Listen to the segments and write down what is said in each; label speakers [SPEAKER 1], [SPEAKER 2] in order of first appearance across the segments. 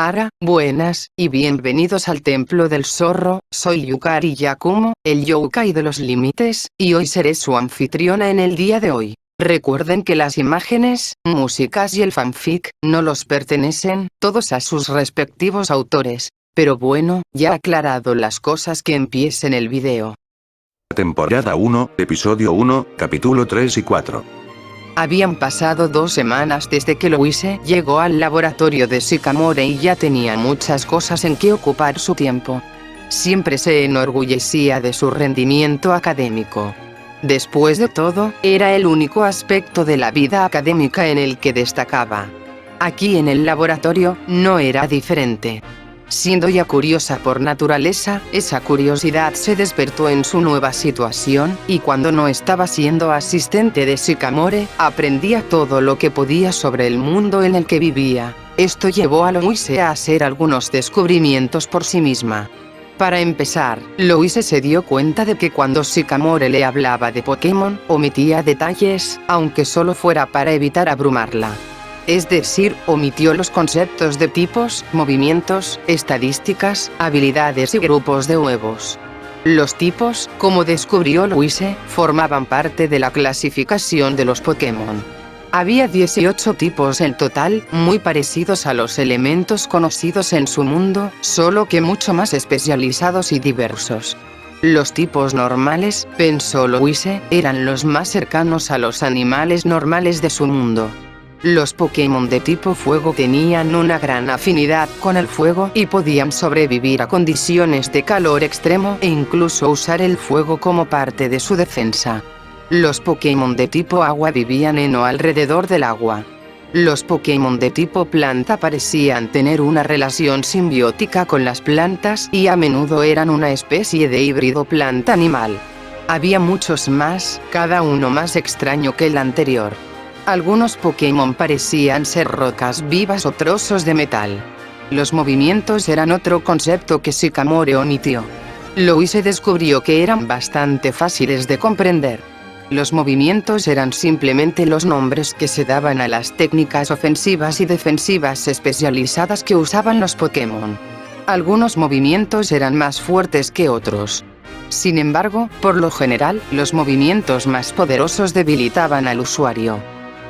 [SPEAKER 1] Ara, buenas, y bienvenidos al Templo del Zorro. Soy Yukari Yakumo, el Youkai de los límites, y hoy seré su anfitriona en el día de hoy. Recuerden que las imágenes, músicas y el fanfic, no los pertenecen, todos a sus respectivos autores. Pero bueno, ya aclarado las cosas, que empiecen el video.
[SPEAKER 2] Temporada 1, Episodio 1, Capítulo 3 y 4.
[SPEAKER 1] Habían pasado 2 semanas desde que Louise llegó al laboratorio de Sycamore y ya tenía muchas cosas en que ocupar su tiempo. Siempre se enorgullecía de su rendimiento académico. Después de todo, era el único aspecto de la vida académica en el que destacaba. Aquí en el laboratorio, no era diferente. Siendo ya curiosa por naturaleza, esa curiosidad se despertó en su nueva situación, y cuando no estaba siendo asistente de Sycamore, aprendía todo lo que podía sobre el mundo en el que vivía. Esto llevó a Louise a hacer algunos descubrimientos por sí misma. Para empezar, Louise se dio cuenta de que cuando Sycamore le hablaba de Pokémon, omitía detalles, aunque solo fuera para evitar abrumarla. Es decir, omitió los conceptos de tipos, movimientos, estadísticas, habilidades y grupos de huevos. Los tipos, como descubrió Louise, formaban parte de la clasificación de los Pokémon. Había 18 tipos en total, muy parecidos a los elementos conocidos en su mundo, solo que mucho más especializados y diversos. Los tipos normales, pensó Louise, eran los más cercanos a los animales normales de su mundo. Los Pokémon de tipo fuego tenían una gran afinidad con el fuego y podían sobrevivir a condiciones de calor extremo e incluso usar el fuego como parte de su defensa. Los Pokémon de tipo agua vivían en o alrededor del agua. Los Pokémon de tipo planta parecían tener una relación simbiótica con las plantas y a menudo eran una especie de híbrido planta-animal. Había muchos más, cada uno más extraño que el anterior. Algunos Pokémon parecían ser rocas vivas o trozos de metal. Los movimientos eran otro concepto que Sycamore omitió. Louise descubrió que eran bastante fáciles de comprender. Los movimientos eran simplemente los nombres que se daban a las técnicas ofensivas y defensivas especializadas que usaban los Pokémon. Algunos movimientos eran más fuertes que otros. Sin embargo, por lo general, los movimientos más poderosos debilitaban al usuario.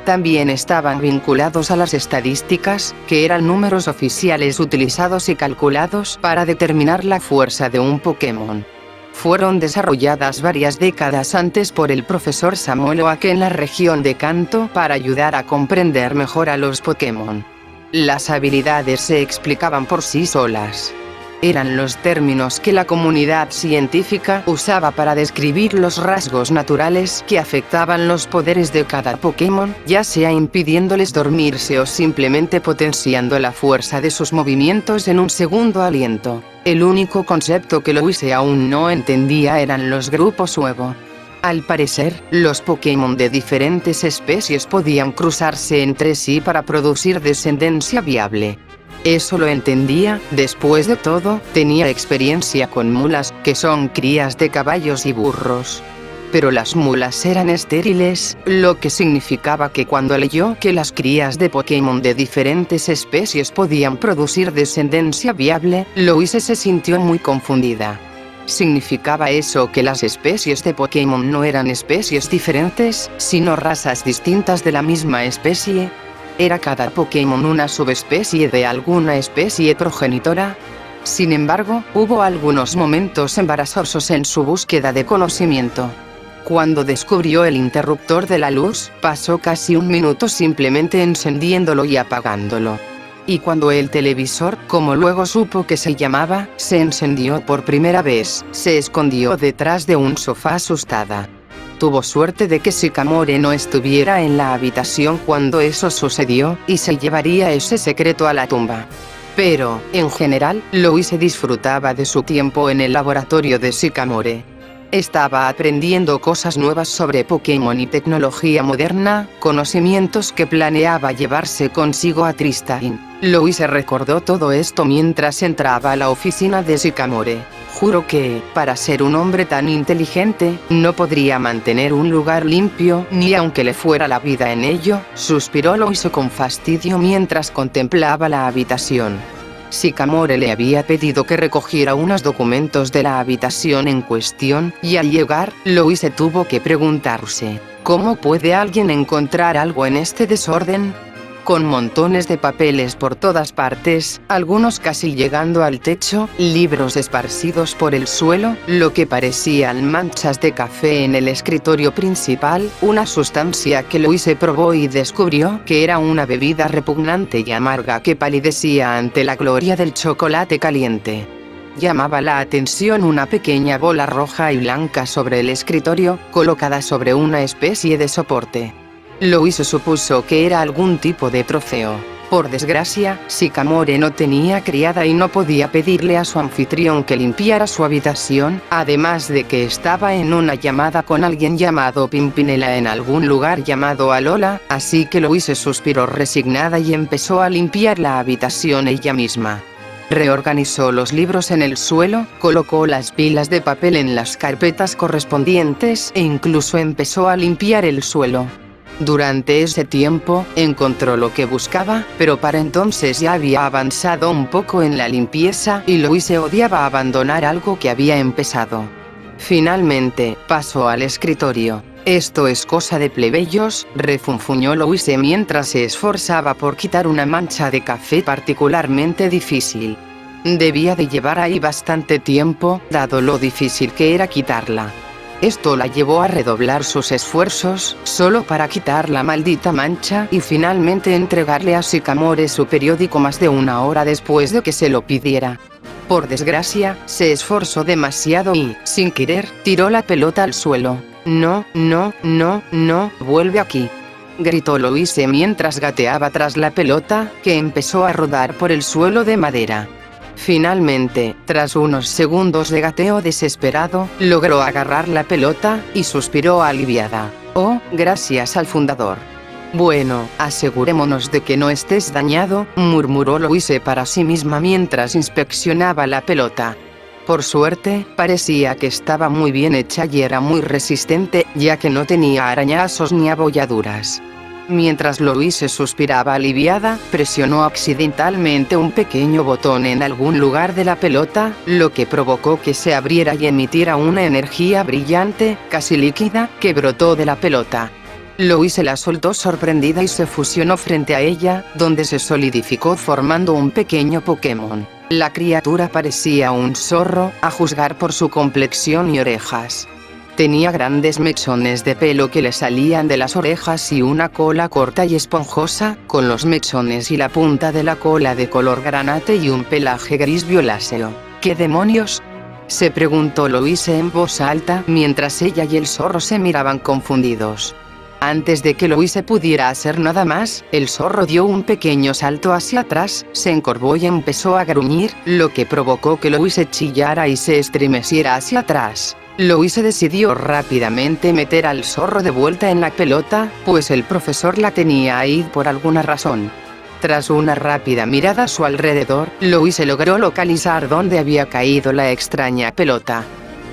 [SPEAKER 1] También estaban vinculados a las estadísticas, que eran números oficiales utilizados y calculados para determinar la fuerza de un Pokémon. Fueron desarrolladas varias décadas antes por el profesor Samuel Oak en la región de Kanto para ayudar a comprender mejor a los Pokémon. Las habilidades se explicaban por sí solas. Eran los términos que la comunidad científica usaba para describir los rasgos naturales que afectaban los poderes de cada Pokémon, ya sea impidiéndoles dormirse o simplemente potenciando la fuerza de sus movimientos en un segundo aliento. El único concepto que Louise aún no entendía eran los grupos huevo. Al parecer, los Pokémon de diferentes especies podían cruzarse entre sí para producir descendencia viable. Eso lo entendía, después de todo, tenía experiencia con mulas, que son crías de caballos y burros. Pero las mulas eran estériles, lo que significaba que cuando leyó que las crías de Pokémon de diferentes especies podían producir descendencia viable, Louise se sintió muy confundida. ¿Significaba eso que las especies de Pokémon no eran especies diferentes, sino razas distintas de la misma especie? ¿Era cada Pokémon una subespecie de alguna especie progenitora? Sin embargo, hubo algunos momentos embarazosos en su búsqueda de conocimiento. Cuando descubrió el interruptor de la luz, pasó casi un minuto simplemente encendiéndolo y apagándolo. Y cuando el televisor, como luego supo que se llamaba, se encendió por primera vez, se escondió detrás de un sofá asustada. Tuvo suerte de que Sycamore no estuviera en la habitación cuando eso sucedió, y se llevaría ese secreto a la tumba. Pero, en general, Louise disfrutaba de su tiempo en el laboratorio de Sycamore. Estaba aprendiendo cosas nuevas sobre Pokémon y tecnología moderna, conocimientos que planeaba llevarse consigo a Tristane. Louise recordó todo esto mientras entraba a la oficina de Sycamore. Juro que, para ser un hombre tan inteligente, no podría mantener un lugar limpio, ni aunque le fuera la vida en ello, suspiró Louise con fastidio mientras contemplaba la habitación. Sycamore le había pedido que recogiera unos documentos de la habitación en cuestión, y al llegar, Louise tuvo que preguntarse, ¿cómo puede alguien encontrar algo en este desorden? Con montones de papeles por todas partes, algunos casi llegando al techo, libros esparcidos por el suelo, lo que parecían manchas de café en el escritorio principal, una sustancia que Louise probó y descubrió que era una bebida repugnante y amarga que palidecía ante la gloria del chocolate caliente. Llamaba la atención una pequeña bola roja y blanca sobre el escritorio, colocada sobre una especie de soporte. Louise supuso que era algún tipo de trofeo. Por desgracia, Sycamore no tenía criada y no podía pedirle a su anfitrión que limpiara su habitación, además de que estaba en una llamada con alguien llamado Pimpinela en algún lugar llamado Alola, así que Louise suspiró resignada y empezó a limpiar la habitación ella misma. Reorganizó los libros en el suelo, colocó las pilas de papel en las carpetas correspondientes e incluso empezó a limpiar el suelo. Durante ese tiempo, encontró lo que buscaba, pero para entonces ya había avanzado un poco en la limpieza y Louise odiaba abandonar algo que había empezado. Finalmente, pasó al escritorio. «Esto es cosa de plebeyos», refunfuñó Louise mientras se esforzaba por quitar una mancha de café particularmente difícil. Debía de llevar ahí bastante tiempo, dado lo difícil que era quitarla. Esto la llevó a redoblar sus esfuerzos, solo para quitar la maldita mancha y finalmente entregarle a Sycamore su periódico más de una hora después de que se lo pidiera. Por desgracia, se esforzó demasiado y, sin querer, tiró la pelota al suelo. «No, no, no, no, vuelve aquí», gritó Louise mientras gateaba tras la pelota, que empezó a rodar por el suelo de madera. Finalmente, tras unos segundos de gateo desesperado, logró agarrar la pelota, y suspiró aliviada. «Oh, gracias al fundador». «Bueno, asegurémonos de que no estés dañado», murmuró Louise para sí misma mientras inspeccionaba la pelota. Por suerte, parecía que estaba muy bien hecha y era muy resistente, ya que no tenía arañazos ni abolladuras. Mientras Louise suspiraba aliviada, presionó accidentalmente un pequeño botón en algún lugar de la pelota, lo que provocó que se abriera y emitiera una energía brillante, casi líquida, que brotó de la pelota. Louise la soltó sorprendida y se fusionó frente a ella, donde se solidificó formando un pequeño Pokémon. La criatura parecía un zorro, a juzgar por su complexión y orejas. Tenía grandes mechones de pelo que le salían de las orejas y una cola corta y esponjosa, con los mechones y la punta de la cola de color granate y un pelaje gris violáceo. ¿Qué demonios?, se preguntó Louise en voz alta, mientras ella y el zorro se miraban confundidos. Antes de que Louise pudiera hacer nada más, el zorro dio un pequeño salto hacia atrás, se encorvó y empezó a gruñir, lo que provocó que Louise chillara y se estremeciera hacia atrás. Louise decidió rápidamente meter al zorro de vuelta en la pelota, pues el profesor la tenía ahí por alguna razón. Tras una rápida mirada a su alrededor, Louise logró localizar dónde había caído la extraña pelota.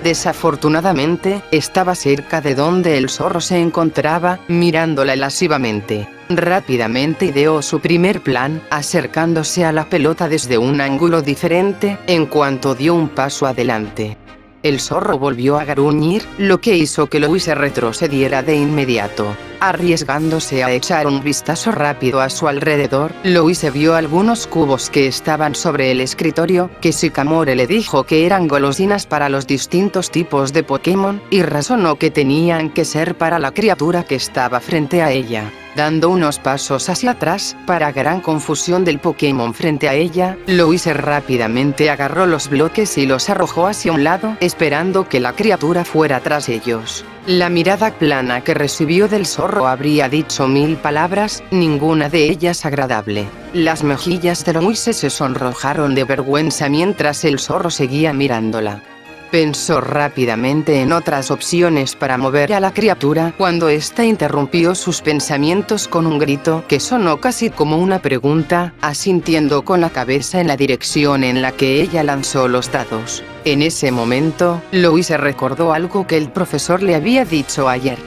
[SPEAKER 1] Desafortunadamente, estaba cerca de donde el zorro se encontraba, mirándola lascivamente. Rápidamente ideó su primer plan, acercándose a la pelota desde un ángulo diferente, en cuanto dio un paso adelante. El zorro volvió a gruñir, lo que hizo que Louise retrocediera de inmediato. Arriesgándose a echar un vistazo rápido a su alrededor, Louise vio algunos cubos que estaban sobre el escritorio, que Sycamore le dijo que eran golosinas para los distintos tipos de Pokémon, y razonó que tenían que ser para la criatura que estaba frente a ella. Dando unos pasos hacia atrás, para gran confusión del Pokémon frente a ella, Louise rápidamente agarró los bloques y los arrojó hacia un lado, esperando que la criatura fuera tras ellos. La mirada plana que recibió del zorro habría dicho 1000 palabras, ninguna de ellas agradable. Las mejillas de Louise se sonrojaron de vergüenza mientras el zorro seguía mirándola. Pensó rápidamente en otras opciones para mover a la criatura cuando ésta interrumpió sus pensamientos con un grito que sonó casi como una pregunta, asintiendo con la cabeza en la dirección en la que ella lanzó los dados. En ese momento, Louise recordó algo que el profesor le había dicho ayer.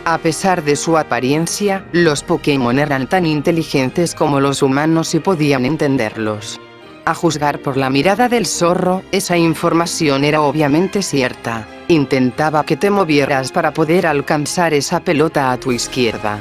[SPEAKER 1] A pesar de su apariencia, los Pokémon eran tan inteligentes como los humanos y podían entenderlos. A juzgar por la mirada del zorro, esa información era obviamente cierta. Intentaba que te movieras para poder alcanzar esa pelota a tu izquierda.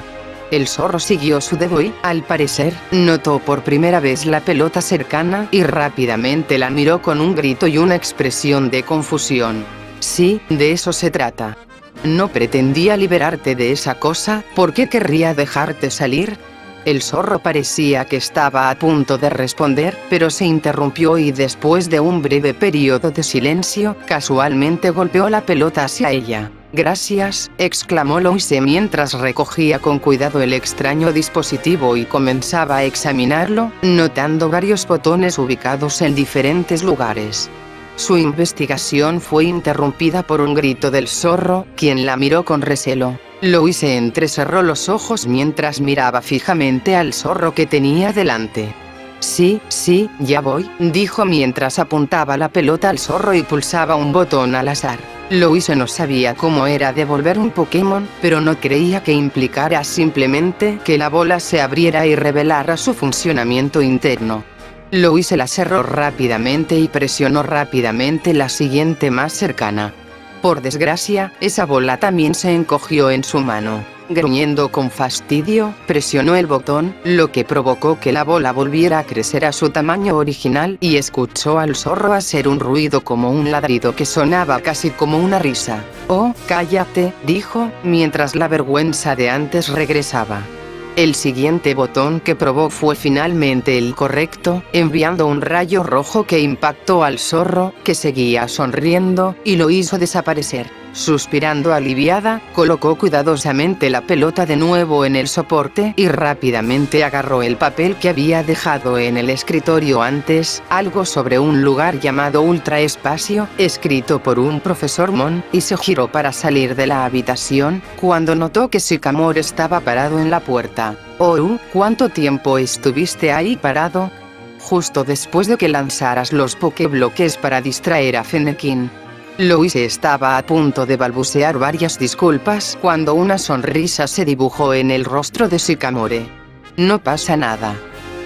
[SPEAKER 1] El zorro siguió su dedo y, al parecer, notó por primera vez la pelota cercana y rápidamente la miró con un grito y una expresión de confusión. Sí, de eso se trata. No pretendía liberarte de esa cosa, ¿por qué querría dejarte salir? El zorro parecía que estaba a punto de responder, pero se interrumpió y después de un breve periodo de silencio, casualmente golpeó la pelota hacia ella. «Gracias», exclamó Louise mientras recogía con cuidado el extraño dispositivo y comenzaba a examinarlo, notando varios botones ubicados en diferentes lugares. Su investigación fue interrumpida por un grito del zorro, quien la miró con recelo. Louise entrecerró los ojos mientras miraba fijamente al zorro que tenía delante. Sí, ya voy, dijo mientras apuntaba la pelota al zorro y pulsaba un botón al azar. Louise no sabía cómo era devolver un Pokémon, pero no creía que implicara simplemente que la bola se abriera y revelara su funcionamiento interno. Louise la cerró rápidamente y presionó rápidamente la siguiente más cercana. Por desgracia, esa bola también se encogió en su mano. Gruñendo con fastidio, presionó el botón, lo que provocó que la bola volviera a crecer a su tamaño original y escuchó al zorro hacer un ruido como un ladrido que sonaba casi como una risa. «Oh, cállate», dijo, mientras la vergüenza de antes regresaba. El siguiente botón que probó fue finalmente el correcto, enviando un rayo rojo que impactó al zorro, que seguía sonriendo, y lo hizo desaparecer. Suspirando aliviada, colocó cuidadosamente la pelota de nuevo en el soporte y rápidamente agarró el papel que había dejado en el escritorio antes, algo sobre un lugar llamado Ultraespacio, escrito por un profesor Mon, y se giró para salir de la habitación, cuando notó que Sycamore estaba parado en la puerta. «Oh, ¿cuánto tiempo estuviste ahí parado?» «Justo después de que lanzaras los Pokébloques para distraer a Fennekin». Louise estaba a punto de balbucear varias disculpas cuando una sonrisa se dibujó en el rostro de Sycamore. «No pasa nada.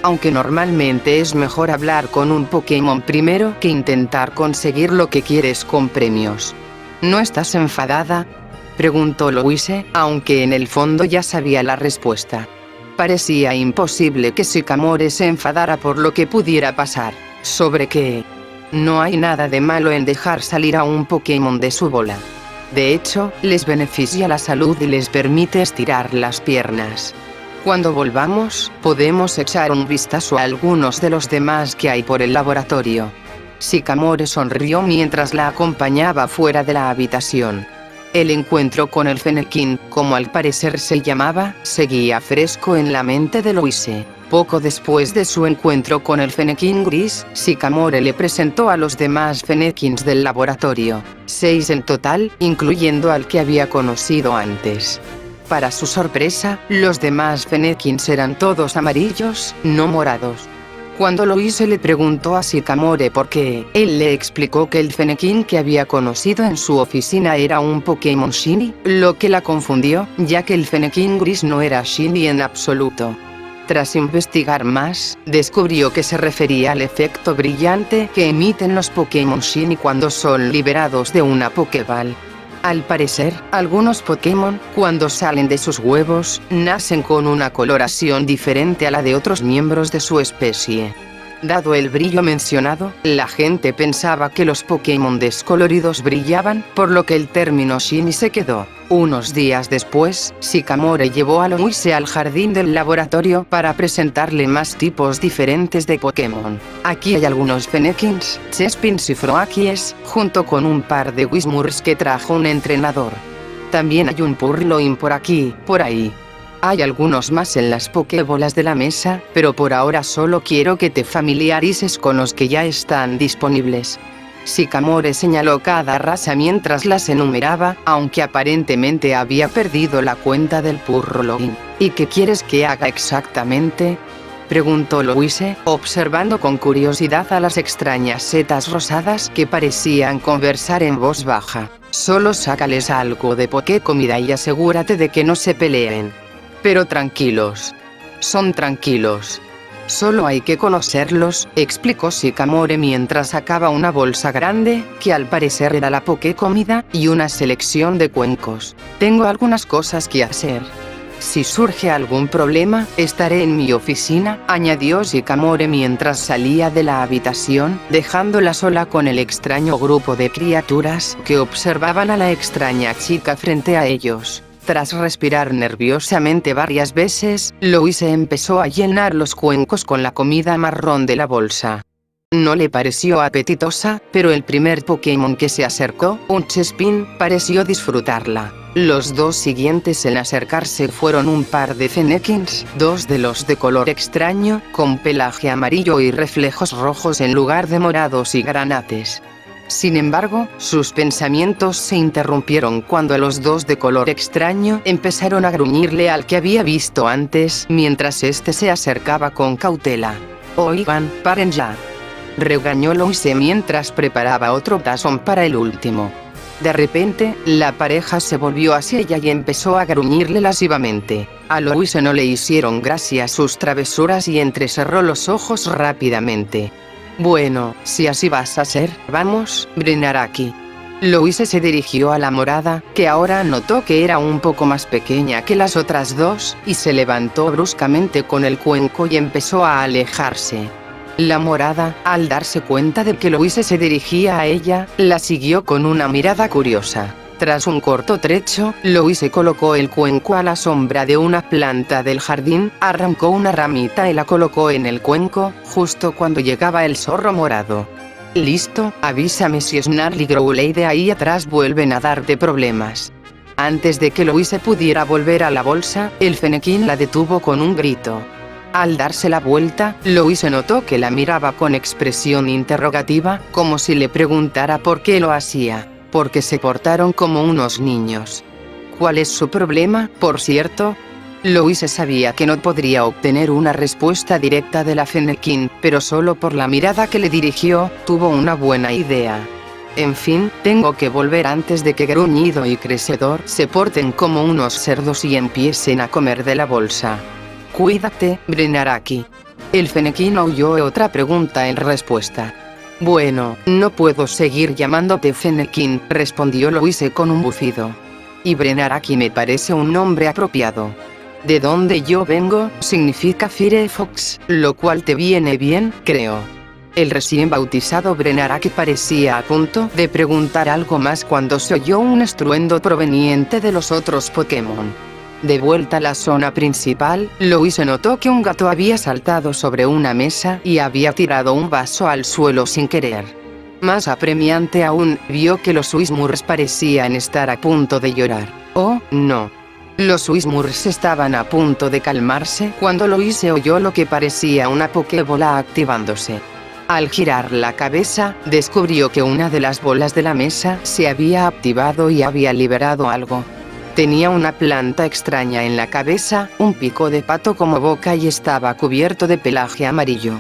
[SPEAKER 1] Aunque normalmente es mejor hablar con un Pokémon primero que intentar conseguir lo que quieres con premios. ¿No estás enfadada?», preguntó Louise, aunque en el fondo ya sabía la respuesta. Parecía imposible que Sycamore se enfadara por lo que pudiera pasar. ¿Sobre qué? No hay nada de malo en dejar salir a un Pokémon de su bola. De hecho, les beneficia la salud y les permite estirar las piernas. Cuando volvamos, podemos echar un vistazo a algunos de los demás que hay por el laboratorio. Sycamore sonrió mientras la acompañaba fuera de la habitación. El encuentro con el Fennekin, como al parecer se llamaba, seguía fresco en la mente de Louise. Poco después de su encuentro con el Fennekin gris, Sycamore le presentó a los demás Fennekins del laboratorio, 6 en total, incluyendo al que había conocido antes. Para su sorpresa, los demás Fennekins eran todos amarillos, no morados. Cuando Louise le preguntó a Sycamore por qué, él le explicó que el Fennekin que había conocido en su oficina era un Pokémon Shiny, lo que la confundió, ya que el Fennekin gris no era Shiny en absoluto. Tras investigar más, descubrió que se refería al efecto brillante que emiten los Pokémon Shiny cuando son liberados de una Pokéball. Al parecer, algunos Pokémon, cuando salen de sus huevos, nacen con una coloración diferente a la de otros miembros de su especie. Dado el brillo mencionado, la gente pensaba que los Pokémon descoloridos brillaban, por lo que el término Shiny se quedó. Unos días después, Sycamore llevó a Louise al jardín del laboratorio para presentarle más tipos diferentes de Pokémon. Aquí hay algunos Fennekins, Chespins y Froakies, junto con un par de Whismurs que trajo un entrenador. También hay un Purloin por aquí, por ahí. Hay algunos más en las Pokébolas de la mesa, pero por ahora solo quiero que te familiarices con los que ya están disponibles. Sycamore señaló cada raza mientras las enumeraba, aunque aparentemente había perdido la cuenta del Purloin. ¿Y qué quieres que haga exactamente?, preguntó Louise, observando con curiosidad a las extrañas setas rosadas que parecían conversar en voz baja. Solo sácales algo de Pokécomida y asegúrate de que no se peleen. Pero tranquilos. Son tranquilos. Solo hay que conocerlos, explicó Sycamore mientras sacaba una bolsa grande, que al parecer era la poké comida, y una selección de cuencos. Tengo algunas cosas que hacer. Si surge algún problema, estaré en mi oficina, añadió Sycamore mientras salía de la habitación, dejándola sola con el extraño grupo de criaturas que observaban a la extraña chica frente a ellos. Tras respirar nerviosamente varias veces, Louise empezó a llenar los cuencos con la comida marrón de la bolsa. No le pareció apetitosa, pero el primer Pokémon que se acercó, un Chespin, pareció disfrutarla. Los dos siguientes en acercarse fueron un par de Fennekin's, dos de los de color extraño, con pelaje amarillo y reflejos rojos en lugar de morados y granates. Sin embargo, sus pensamientos se interrumpieron cuando los dos de color extraño empezaron a gruñirle al que había visto antes, mientras este se acercaba con cautela. «Oigan, paren ya», regañó Louise mientras preparaba otro tazón para el último. De repente, la pareja se volvió hacia ella y empezó a gruñirle lascivamente. A Louise no le hicieron gracia sus travesuras y entrecerró los ojos rápidamente. «Bueno, si así vas a ser, vamos, Brenaraki». Louise se dirigió a la morada, que ahora notó que era un poco más pequeña que las otras dos, y se levantó bruscamente con el cuenco y empezó a alejarse. La morada, al darse cuenta de que Louise se dirigía a ella, la siguió con una mirada curiosa. Tras un corto trecho, Louise colocó el cuenco a la sombra de una planta del jardín, arrancó una ramita y la colocó en el cuenco, justo cuando llegaba el zorro morado. «Listo, avísame si Snarl y Growlithe de ahí atrás vuelven a darte problemas». Antes de que Louise pudiera volver a la bolsa, el Fennekin la detuvo con un grito. Al darse la vuelta, Louise notó que la miraba con expresión interrogativa, como si le preguntara por qué lo hacía. Porque se portaron como unos niños. ¿Cuál es su problema, por cierto? Louise sabía que no podría obtener una respuesta directa de la Fennekin, pero solo por la mirada que le dirigió, tuvo una buena idea. En fin, tengo que volver antes de que Gruñido y Crecedor se porten como unos cerdos y empiecen a comer de la bolsa. Cuídate, Brenaraki. El Fennekin oyó otra pregunta en respuesta. «Bueno, no puedo seguir llamándote Fennekin», respondió Louise con un bufido. «Y Brenaraki me parece un nombre apropiado. De donde yo vengo, significa Firefox, lo cual te viene bien, creo». El recién bautizado Brenaraki parecía a punto de preguntar algo más cuando se oyó un estruendo proveniente de los otros Pokémon. De vuelta a la zona principal, Louise notó que un gato había saltado sobre una mesa y había tirado un vaso al suelo sin querer. Más apremiante aún, vio que los Whismurs parecían estar a punto de llorar. ¡Oh, no! Los Whismurs estaban a punto de calmarse cuando Louise oyó lo que parecía una Pokébola activándose. Al girar la cabeza, descubrió que una de las bolas de la mesa se había activado y había liberado algo. Tenía una planta extraña en la cabeza, un pico de pato como boca y estaba cubierto de pelaje amarillo.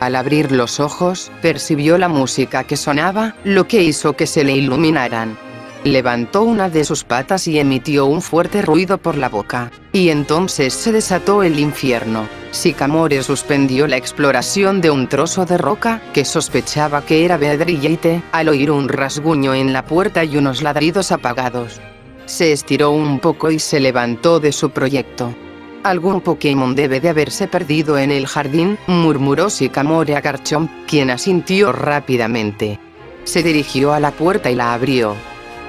[SPEAKER 1] Al abrir los ojos, percibió la música que sonaba, lo que hizo que se le iluminaran. Levantó una de sus patas y emitió un fuerte ruido por la boca. Y entonces se desató el infierno. Sycamore suspendió la exploración de un trozo de roca, que sospechaba que era Bedrillite, al oír un rasguño en la puerta y unos ladridos apagados. Se estiró un poco y se levantó de su proyecto. «Algún Pokémon debe de haberse perdido en el jardín», murmuró Sycamore a Garchomp, quien asintió rápidamente. Se dirigió a la puerta y la abrió.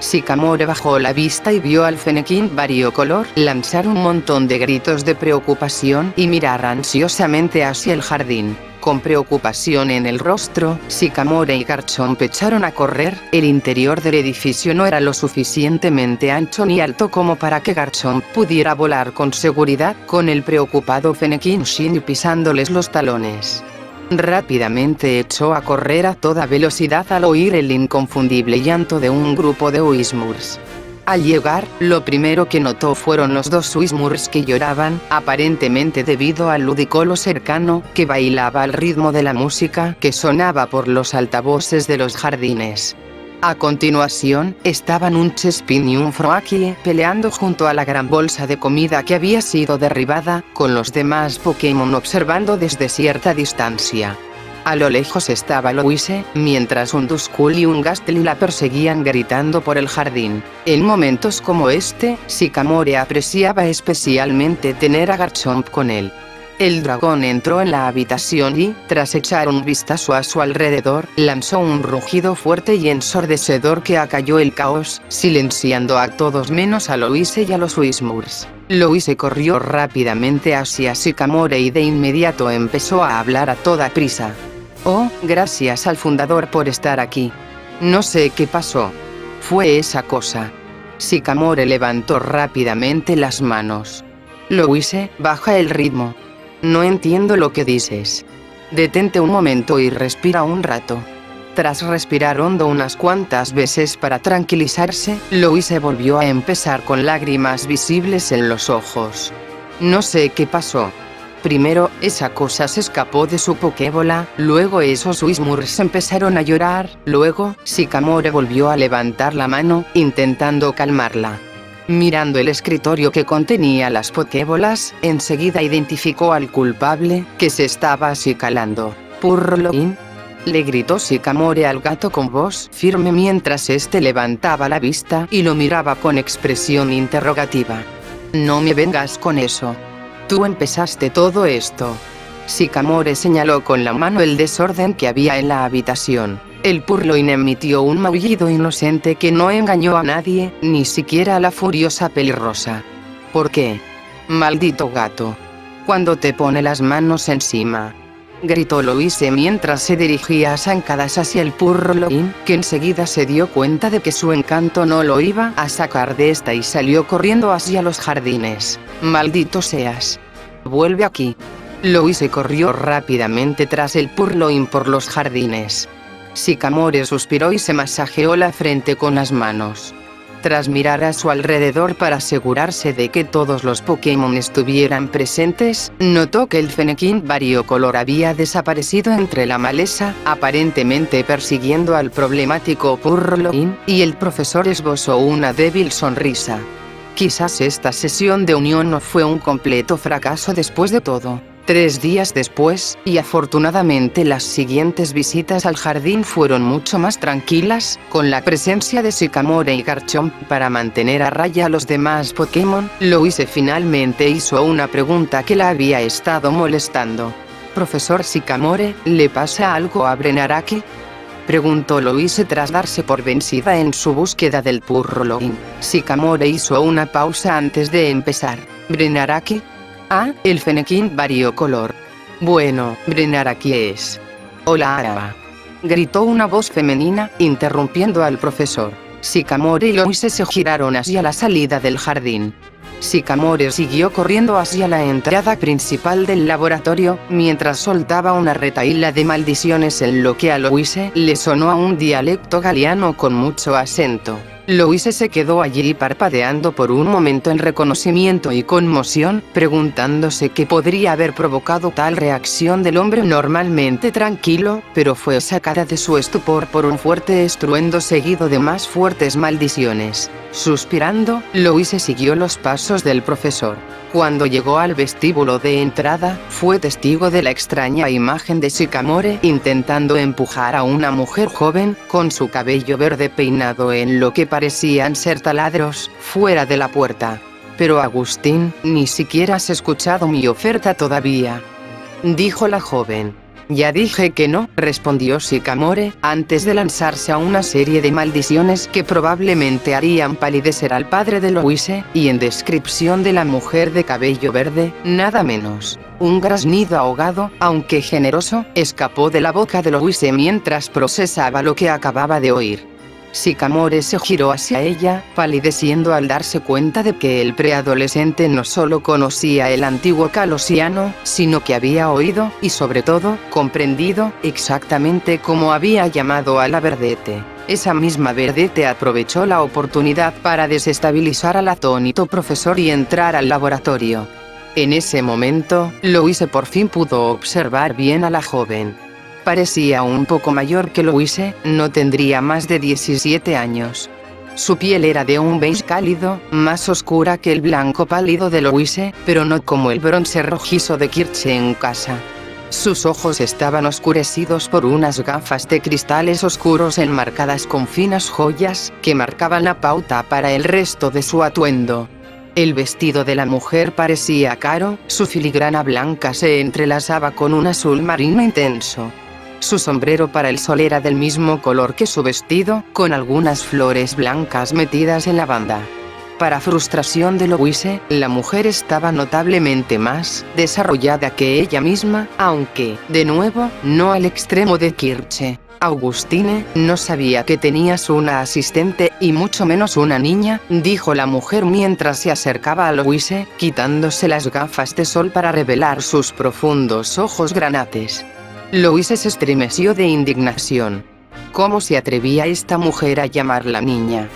[SPEAKER 1] Sycamore bajó la vista y vio al Fennekin variocolor lanzar un montón de gritos de preocupación y mirar ansiosamente hacia el jardín. Con preocupación en el rostro, Sycamore y Garchomp echaron a correr. El interior del edificio no era lo suficientemente ancho ni alto como para que Garchomp pudiera volar con seguridad, con el preocupado Fennekin Shiny pisándoles los talones. Rápidamente echó a correr a toda velocidad al oír el inconfundible llanto de un grupo de Whismurs. Al llegar, lo primero que notó fueron los dos Whismurs que lloraban, aparentemente debido al ludicolo cercano, que bailaba al ritmo de la música que sonaba por los altavoces de los jardines. A continuación, estaban un Chespin y un Froakie peleando junto a la gran bolsa de comida que había sido derribada, con los demás Pokémon observando desde cierta distancia. A lo lejos estaba Louise, mientras un Duskull y un Gastly la perseguían gritando por el jardín. En momentos como este, Sycamore apreciaba especialmente tener a Garchomp con él. El dragón entró en la habitación y, tras echar un vistazo a su alrededor, lanzó un rugido fuerte y ensordecedor que acalló el caos, silenciando a todos menos a Louise y a los Whismurs. Louise corrió rápidamente hacia Sycamore y de inmediato empezó a hablar a toda prisa. «Oh, gracias al fundador por estar aquí. No sé qué pasó. Fue esa cosa». Sycamore levantó rápidamente las manos. «Louise, baja el ritmo. No entiendo lo que dices. Detente un momento y respira un rato». Tras respirar hondo unas cuantas veces para tranquilizarse, Louise volvió a empezar con lágrimas visibles en los ojos. «No sé qué pasó. Primero, esa cosa se escapó de su Pokébola, luego esos Whismurs empezaron a llorar, luego, Sycamore volvió a levantar la mano, intentando calmarla. Mirando el escritorio que contenía las Pokébolas, enseguida identificó al culpable, que se estaba acicalando. «Purrloin», le gritó Sycamore al gato con voz firme mientras este levantaba la vista y lo miraba con expresión interrogativa. «No me vengas con eso. Tú empezaste todo esto». Sycamore señaló con la mano el desorden que había en la habitación. El Purrloin emitió un maullido inocente que no engañó a nadie, ni siquiera a la furiosa pelirrosa. «¿Por qué? Maldito gato. Cuando te pone las manos encima», gritó Louise mientras se dirigía a zancadas hacia el Purrloin, que enseguida se dio cuenta de que su encanto no lo iba a sacar de esta y salió corriendo hacia los jardines. «Maldito seas. Vuelve aquí». Louise corrió rápidamente tras el Purrloin por los jardines. Sycamore suspiró y se masajeó la frente con las manos. Tras mirar a su alrededor para asegurarse de que todos los Pokémon estuvieran presentes, notó que el Fennekin variocolor había desaparecido entre la maleza, aparentemente persiguiendo al problemático Purrloin, y el profesor esbozó una débil sonrisa. Quizás esta sesión de unión no fue un completo fracaso después de todo. 3 días después, y afortunadamente las siguientes visitas al jardín fueron mucho más tranquilas, con la presencia de Sycamore y Garchomp para mantener a raya a los demás Pokémon, Louise finalmente hizo una pregunta que la había estado molestando. «Profesor Sycamore, ¿le pasa algo a Brenaraki?», preguntó Louise tras darse por vencida en su búsqueda del Purrloin. Sycamore hizo una pausa antes de empezar. «¿Brenaraki? Ah, el Fennekin variocolor. Bueno, Brenaraki es». «Hola Ara», gritó una voz femenina, interrumpiendo al profesor. Sycamore y Louise se giraron hacia la salida del jardín. Sycamore siguió corriendo hacia la entrada principal del laboratorio, mientras soltaba una retahíla de maldiciones en lo que a Louise le sonó a un dialecto galiano con mucho acento. Louise se quedó allí parpadeando por un momento en reconocimiento y conmoción, preguntándose qué podría haber provocado tal reacción del hombre normalmente tranquilo, pero fue sacada de su estupor por un fuerte estruendo seguido de más fuertes maldiciones. Suspirando, Louise siguió los pasos del profesor. Cuando llegó al vestíbulo de entrada, fue testigo de la extraña imagen de Sycamore intentando empujar a una mujer joven, con su cabello verde peinado en lo que parecían ser taladros, fuera de la puerta. «Pero Agustín, ni siquiera has escuchado mi oferta todavía», dijo la joven. «Ya dije que no», respondió Sycamore, antes de lanzarse a una serie de maldiciones que probablemente harían palidecer al padre de Louise, y en descripción de la mujer de cabello verde, nada menos. Un graznido ahogado, aunque generoso, escapó de la boca de Louise mientras procesaba lo que acababa de oír. Sycamore se giró hacia ella, palideciendo al darse cuenta de que el preadolescente no solo conocía el antiguo calosiano, sino que había oído, y sobre todo, comprendido, exactamente cómo había llamado a la Verdete. Esa misma Verdete aprovechó la oportunidad para desestabilizar al atónito profesor y entrar al laboratorio. En ese momento, Louise por fin pudo observar bien a la joven. Parecía un poco mayor que Louise, no tendría más de 17 años. Su piel era de un beige cálido, más oscura que el blanco pálido de Louise, pero no como el bronce rojizo de Kirche en casa. Sus ojos estaban oscurecidos por unas gafas de cristales oscuros enmarcadas con finas joyas, que marcaban la pauta para el resto de su atuendo. El vestido de la mujer parecía caro, su filigrana blanca se entrelazaba con un azul marino intenso. Su sombrero para el sol era del mismo color que su vestido, con algunas flores blancas metidas en la banda. Para frustración de Louise, la mujer estaba notablemente más desarrollada que ella misma, aunque, de nuevo, no al extremo de Kirche. Augustine no sabía que tenías una asistente, y mucho menos una niña, dijo la mujer mientras se acercaba a Louise, quitándose las gafas de sol para revelar sus profundos ojos granates. Louise se estremeció de indignación. ¿Cómo se atrevía esta mujer a llamarla niña?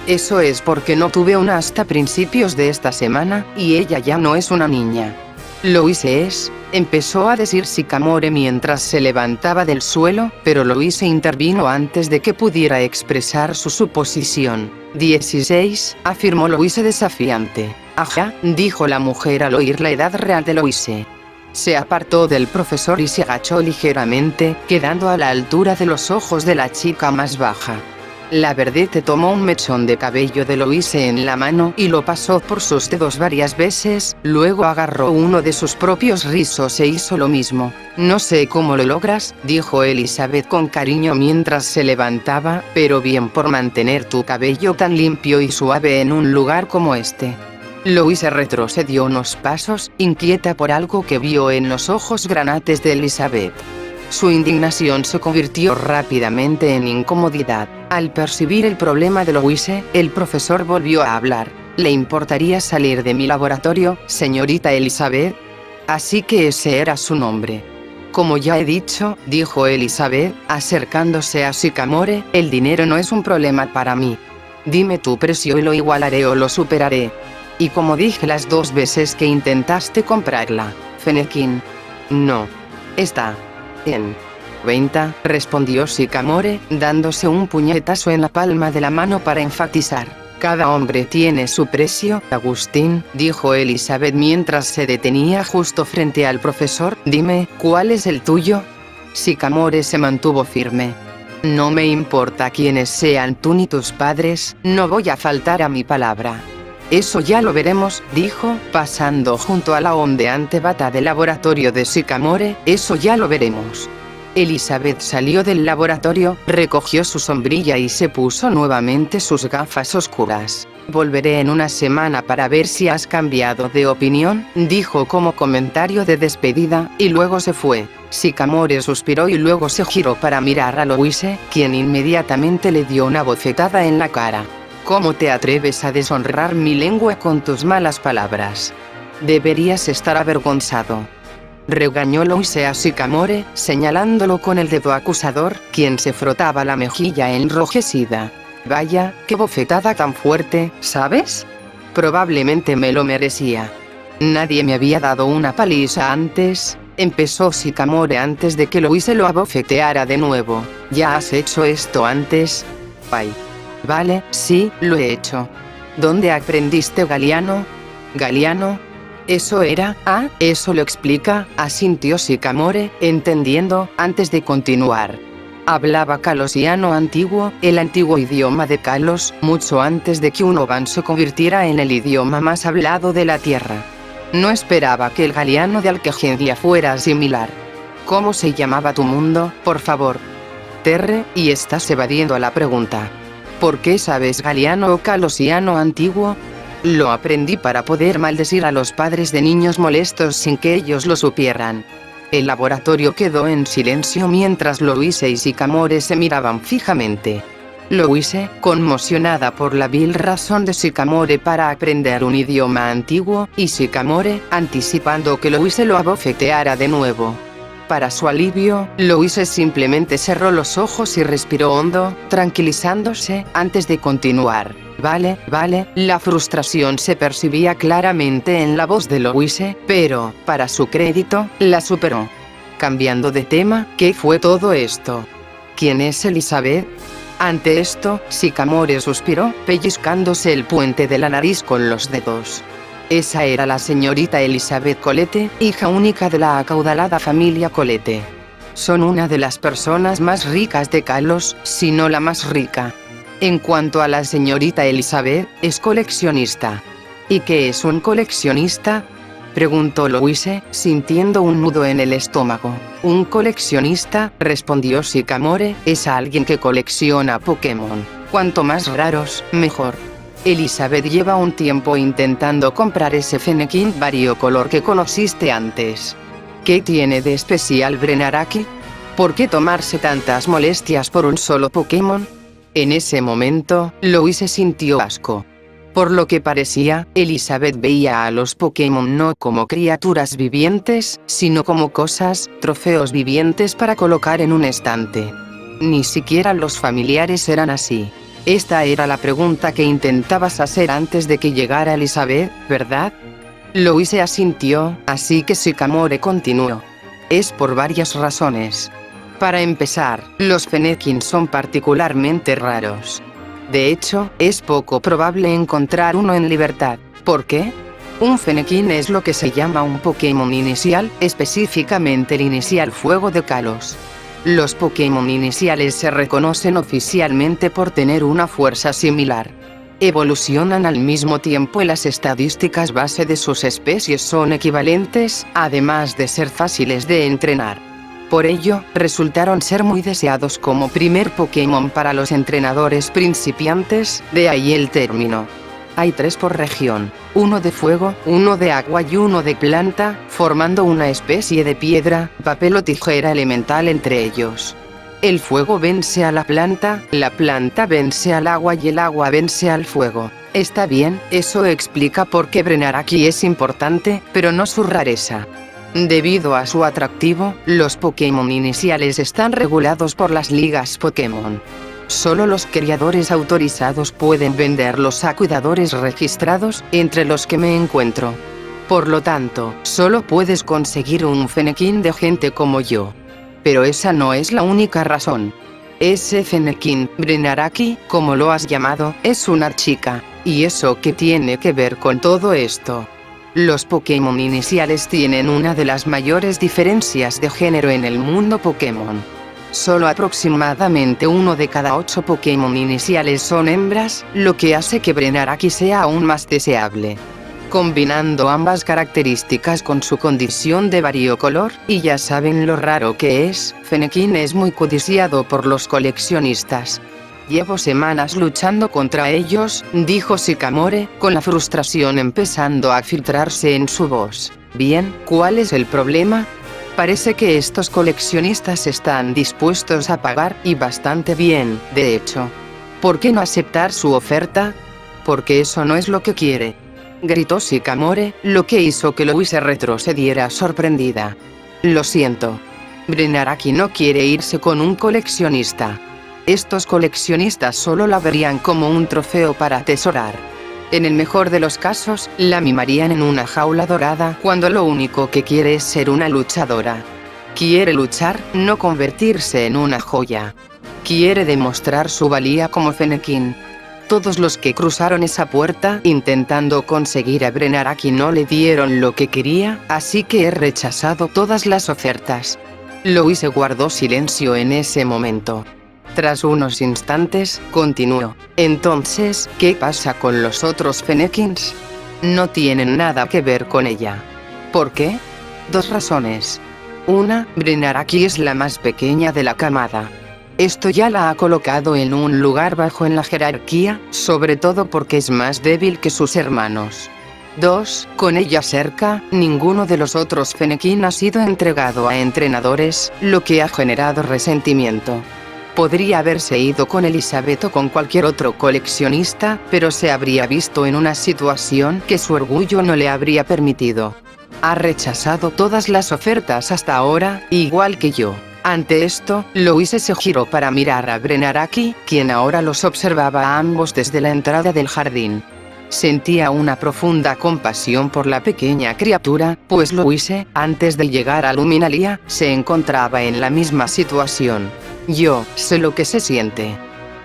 [SPEAKER 1] Eso es porque no tuve una hasta principios de esta semana, y ella ya no es una niña. Louise empezó a decir Sycamore mientras se levantaba del suelo, pero Louise intervino antes de que pudiera expresar su suposición. 16, afirmó Louise desafiante. Ajá, dijo la mujer al oír la edad real de Louise. Se apartó del profesor y se agachó ligeramente, quedando a la altura de los ojos de la chica más baja. La vedette tomó un mechón de cabello de Louise en la mano y lo pasó por sus dedos varias veces, luego agarró uno de sus propios rizos e hizo lo mismo. No sé cómo lo logras, dijo Elizabeth con cariño mientras se levantaba, pero bien por mantener tu cabello tan limpio y suave en un lugar como este. Louise retrocedió unos pasos, inquieta por algo que vio en los ojos granates de Elizabeth. Su indignación se convirtió rápidamente en incomodidad. Al percibir el problema de Louise, el profesor volvió a hablar. ¿Le importaría salir de mi laboratorio, señorita Elizabeth? Así que ese era su nombre. Como ya he dicho, dijo Elizabeth, acercándose a Sycamore, el dinero no es un problema para mí. Dime tu precio y lo igualaré o lo superaré. Y como dije las 2 veces que intentaste comprarla, Fennekin. No. Está en venta, respondió Sycamore, dándose un puñetazo en la palma de la mano para enfatizar. Cada hombre tiene su precio, Agustín, dijo Elizabeth mientras se detenía justo frente al profesor. Dime, ¿cuál es el tuyo? Sycamore se mantuvo firme. No me importa quiénes sean tú ni tus padres, no voy a faltar a mi palabra. Eso ya lo veremos, dijo, pasando junto a la ondeante bata de laboratorio de Sycamore, eso ya lo veremos. Elizabeth salió del laboratorio, recogió su sombrilla y se puso nuevamente sus gafas oscuras. Volveré en una semana para ver si has cambiado de opinión, dijo como comentario de despedida, y luego se fue. Sycamore suspiró y luego se giró para mirar a Louise, quien inmediatamente le dio una bofetada en la cara. ¿Cómo te atreves a deshonrar mi lengua con tus malas palabras? Deberías estar avergonzado. Regañó Louise a Sycamore, señalándolo con el dedo acusador, quien se frotaba la mejilla enrojecida. Vaya, qué bofetada tan fuerte, ¿sabes? Probablemente me lo merecía. Nadie me había dado una paliza antes, empezó Sycamore antes de que Louise lo abofeteara de nuevo. ¿Ya has hecho esto antes? Ay. Vale, sí, lo he hecho. ¿Dónde aprendiste Galiano? ¿Galiano? Eso era, eso lo explica, asintió Sycamore, entendiendo, antes de continuar. Hablaba calosiano antiguo, el antiguo idioma de Kalos, mucho antes de que Unovan se convirtiera en el idioma más hablado de la Tierra. No esperaba que el galiano de Alkegendia fuera similar. ¿Cómo se llamaba tu mundo, por favor? Terre, y estás evadiendo a la pregunta. ¿Por qué sabes galiano o calosiano antiguo? Lo aprendí para poder maldecir a los padres de niños molestos sin que ellos lo supieran. El laboratorio quedó en silencio mientras Louise y Sycamore se miraban fijamente. Louise, conmocionada por la vil razón de Sycamore para aprender un idioma antiguo, y Sycamore, anticipando que Louise lo abofeteara de nuevo. Para su alivio, Louise simplemente cerró los ojos y respiró hondo, tranquilizándose, antes de continuar. Vale, la frustración se percibía claramente en la voz de Louise, pero, para su crédito, la superó. Cambiando de tema, ¿qué fue todo esto? ¿Quién es Elizabeth? Ante esto, Sycamore suspiró, pellizcándose el puente de la nariz con los dedos. Esa era la señorita Elizabeth Colette, hija única de la acaudalada familia Colette. Son una de las personas más ricas de Kalos, si no la más rica. En cuanto a la señorita Elizabeth, es coleccionista. ¿Y qué es un coleccionista?, preguntó Louise, sintiendo un nudo en el estómago. Un coleccionista, respondió Sycamore, es alguien que colecciona Pokémon. Cuanto más raros, mejor. Elizabeth lleva un tiempo intentando comprar ese Fennekin variocolor que conociste antes. ¿Qué tiene de especial Brenaraki? ¿Por qué tomarse tantas molestias por un solo Pokémon? En ese momento, Louise sintió asco. Por lo que parecía, Elizabeth veía a los Pokémon no como criaturas vivientes, sino como cosas, trofeos vivientes para colocar en un estante. Ni siquiera los familiares eran así. Esta era la pregunta que intentabas hacer antes de que llegara Elizabeth, ¿verdad? Louise asintió, así que Sycamore continuó. Es por varias razones. Para empezar, los Fennekin son particularmente raros. De hecho, es poco probable encontrar uno en libertad. ¿Por qué? Un Fennekin es lo que se llama un Pokémon inicial, específicamente el inicial Fuego de Kalos. Los Pokémon iniciales se reconocen oficialmente por tener una fuerza similar. Evolucionan al mismo tiempo y las estadísticas base de sus especies son equivalentes, además de ser fáciles de entrenar. Por ello, resultaron ser muy deseados como primer Pokémon para los entrenadores principiantes, de ahí el término. Hay 3 por región, uno de fuego, uno de agua y uno de planta, formando una especie de piedra, papel o tijera elemental entre ellos. El fuego vence a la planta vence al agua y el agua vence al fuego. Está bien, eso explica por qué Brenaraki es importante, pero no su rareza. Debido a su atractivo, los Pokémon iniciales están regulados por las ligas Pokémon. Solo los criadores autorizados pueden venderlos a cuidadores registrados, entre los que me encuentro. Por lo tanto, solo puedes conseguir un Fennekin de gente como yo. Pero esa no es la única razón. Ese Fennekin, Brenaraki, como lo has llamado, es una chica. ¿Y eso qué tiene que ver con todo esto? Los Pokémon iniciales tienen una de las mayores diferencias de género en el mundo Pokémon. Solo aproximadamente 1 de cada 8 Pokémon iniciales son hembras, lo que hace que Brenaraki sea aún más deseable. Combinando ambas características con su condición de variocolor, y ya saben lo raro que es, Fennekin es muy codiciado por los coleccionistas. Llevo semanas luchando contra ellos, dijo Sycamore, con la frustración empezando a filtrarse en su voz. Bien, ¿cuál es el problema? Parece que estos coleccionistas están dispuestos a pagar, y bastante bien, de hecho. ¿Por qué no aceptar su oferta? Porque eso no es lo que quiere, gritó Sycamore, lo que hizo que Louise retrocediera sorprendida. Lo siento. Brenaraki no quiere irse con un coleccionista. Estos coleccionistas solo la verían como un trofeo para atesorar. En el mejor de los casos, la mimarían en una jaula dorada cuando lo único que quiere es ser una luchadora. Quiere luchar, no convertirse en una joya. Quiere demostrar su valía como Fennekin. Todos los que cruzaron esa puerta intentando conseguir a Brenaraki no le dieron lo que quería, así que he rechazado todas las ofertas. Louise guardó silencio en ese momento. Tras unos instantes, continuó. Entonces, ¿qué pasa con los otros Fennekins? No tienen nada que ver con ella. ¿Por qué? 2 razones. Una, Brenaraki es la más pequeña de la camada. Esto ya la ha colocado en un lugar bajo en la jerarquía, sobre todo porque es más débil que sus hermanos. 2. Con ella cerca, ninguno de los otros Fennekin ha sido entregado a entrenadores, lo que ha generado resentimiento. Podría haberse ido con Elizabeth o con cualquier otro coleccionista, pero se habría visto en una situación que su orgullo no le habría permitido. Ha rechazado todas las ofertas hasta ahora, igual que yo. Ante esto, Louise se giró para mirar a Brenaraki, quien ahora los observaba a ambos desde la entrada del jardín. Sentía una profunda compasión por la pequeña criatura, pues Louise, antes de llegar a Luminalia, se encontraba en la misma situación. Yo sé lo que se siente.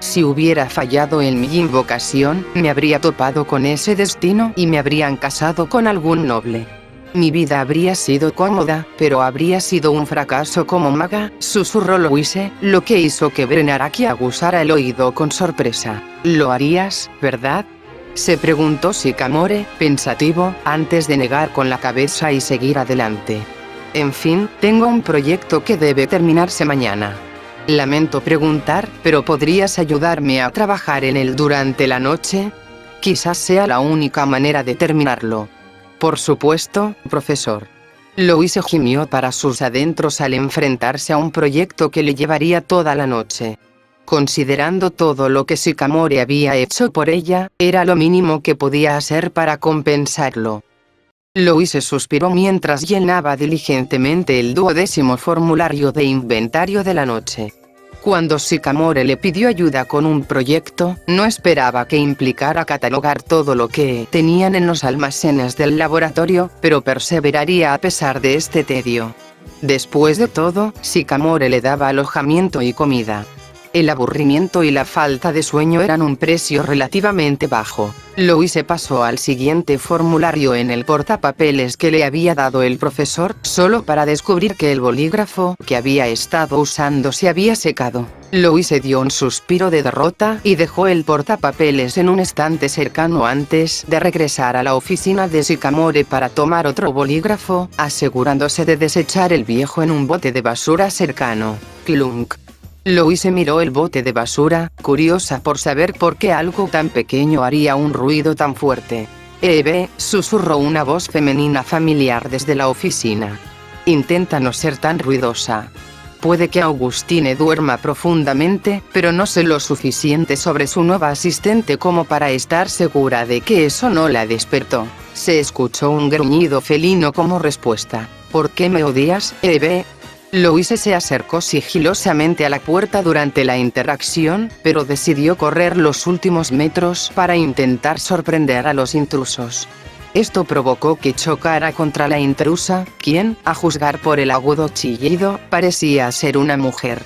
[SPEAKER 1] Si hubiera fallado en mi invocación, me habría topado con ese destino y me habrían casado con algún noble. Mi vida habría sido cómoda, pero habría sido un fracaso como maga, susurró Louise, lo que hizo que Brenaraki aguzara el oído con sorpresa. ¿Lo harías, verdad?, se preguntó Sycamore, pensativo, antes de negar con la cabeza y seguir adelante. En fin, tengo un proyecto que debe terminarse mañana. Lamento preguntar, pero ¿podrías ayudarme a trabajar en él durante la noche? Quizás sea la única manera de terminarlo. Por supuesto, profesor. Louise gimió para sus adentros al enfrentarse a un proyecto que le llevaría toda la noche. Considerando todo lo que Sycamore había hecho por ella, era lo mínimo que podía hacer para compensarlo. Louise suspiró mientras llenaba diligentemente el 12º formulario de inventario de la noche. Cuando Sycamore le pidió ayuda con un proyecto, no esperaba que implicara catalogar todo lo que tenían en los almacenes del laboratorio, pero perseveraría a pesar de este tedio. Después de todo, Sycamore le daba alojamiento y comida. El aburrimiento y la falta de sueño eran un precio relativamente bajo. Louise pasó al siguiente formulario en el portapapeles que le había dado el profesor, solo para descubrir que el bolígrafo que había estado usando se había secado. Louise dio un suspiro de derrota y dejó el portapapeles en un estante cercano antes de regresar a la oficina de Sycamore para tomar otro bolígrafo, asegurándose de desechar el viejo en un bote de basura cercano. Clunk. Louise miró el bote de basura, curiosa por saber por qué algo tan pequeño haría un ruido tan fuerte. Susurró una voz femenina familiar desde la oficina. Intenta no ser tan ruidosa. Puede que Augustine duerma profundamente, pero no sé lo suficiente sobre su nueva asistente como para estar segura de que eso no la despertó. Se escuchó un gruñido felino como respuesta. ¿Por qué me odias, Eve? Louise se acercó sigilosamente a la puerta durante la interacción, pero decidió correr los últimos metros para intentar sorprender a los intrusos. Esto provocó que chocara contra la intrusa, quien, a juzgar por el agudo chillido, parecía ser una mujer.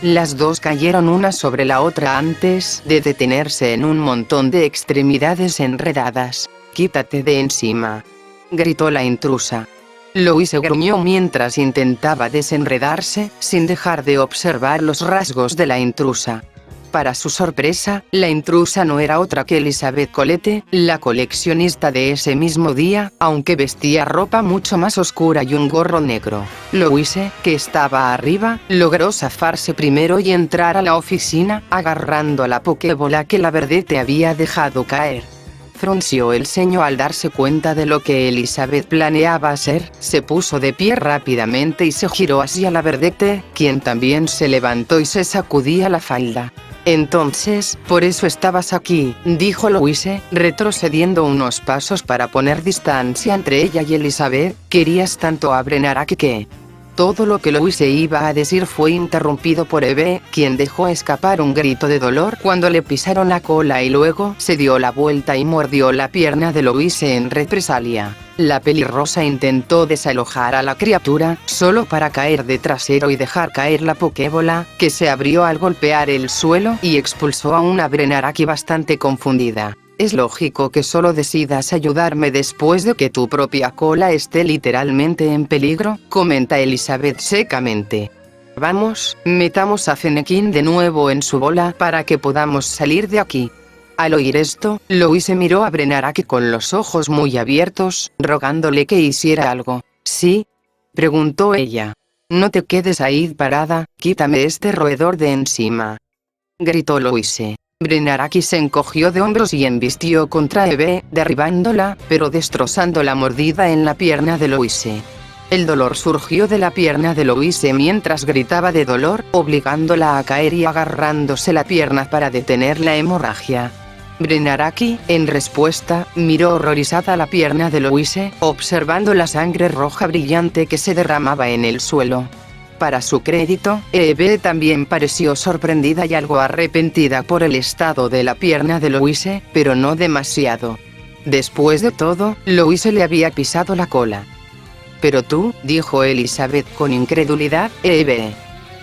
[SPEAKER 1] Las dos cayeron una sobre la otra antes de detenerse en un montón de extremidades enredadas. «Quítate de encima», gritó la intrusa. Louise gruñó mientras intentaba desenredarse, sin dejar de observar los rasgos de la intrusa. Para su sorpresa, la intrusa no era otra que Elizabeth Colette, la coleccionista de ese mismo día, aunque vestía ropa mucho más oscura y un gorro negro. Louise, que estaba arriba, logró zafarse primero y entrar a la oficina, agarrando a la pokébola que la Verdette había dejado caer. Frunció el ceño al darse cuenta de lo que Elizabeth planeaba hacer, se puso de pie rápidamente y se giró hacia la Verdette, quien también se levantó y se sacudía la falda. «Entonces, por eso estabas aquí», dijo Louise, retrocediendo unos pasos para poner distancia entre ella y Elizabeth. «¿Querías tanto a Brenaraki que...?» Todo lo que Louise iba a decir fue interrumpido por Eve, quien dejó escapar un grito de dolor cuando le pisaron la cola y luego se dio la vuelta y mordió la pierna de Louise en represalia. La pelirrosa intentó desalojar a la criatura, solo para caer de trasero y dejar caer la pokébola, que se abrió al golpear el suelo y expulsó a una Brenaraki bastante confundida. «Es lógico que solo decidas ayudarme después de que tu propia cola esté literalmente en peligro», comenta Elizabeth secamente. «Vamos, metamos a Fennekin de nuevo en su bola para que podamos salir de aquí». Al oír esto, Louise miró a Brenaraki con los ojos muy abiertos, rogándole que hiciera algo. «¿Sí?», preguntó ella. «No te quedes ahí parada, quítame este roedor de encima», gritó Louise. Brenaraki se encogió de hombros y embistió contra Eve, derribándola, pero destrozando la mordida en la pierna de Louise. El dolor surgió de la pierna de Louise mientras gritaba de dolor, obligándola a caer y agarrándose la pierna para detener la hemorragia. Brenaraki, en respuesta, miró horrorizada la pierna de Louise, observando la sangre roja brillante que se derramaba en el suelo. Para su crédito, Eve también pareció sorprendida y algo arrepentida por el estado de la pierna de Louise, pero no demasiado. Después de todo, Louise le había pisado la cola. «Pero tú», dijo Elizabeth con incredulidad, «Eve».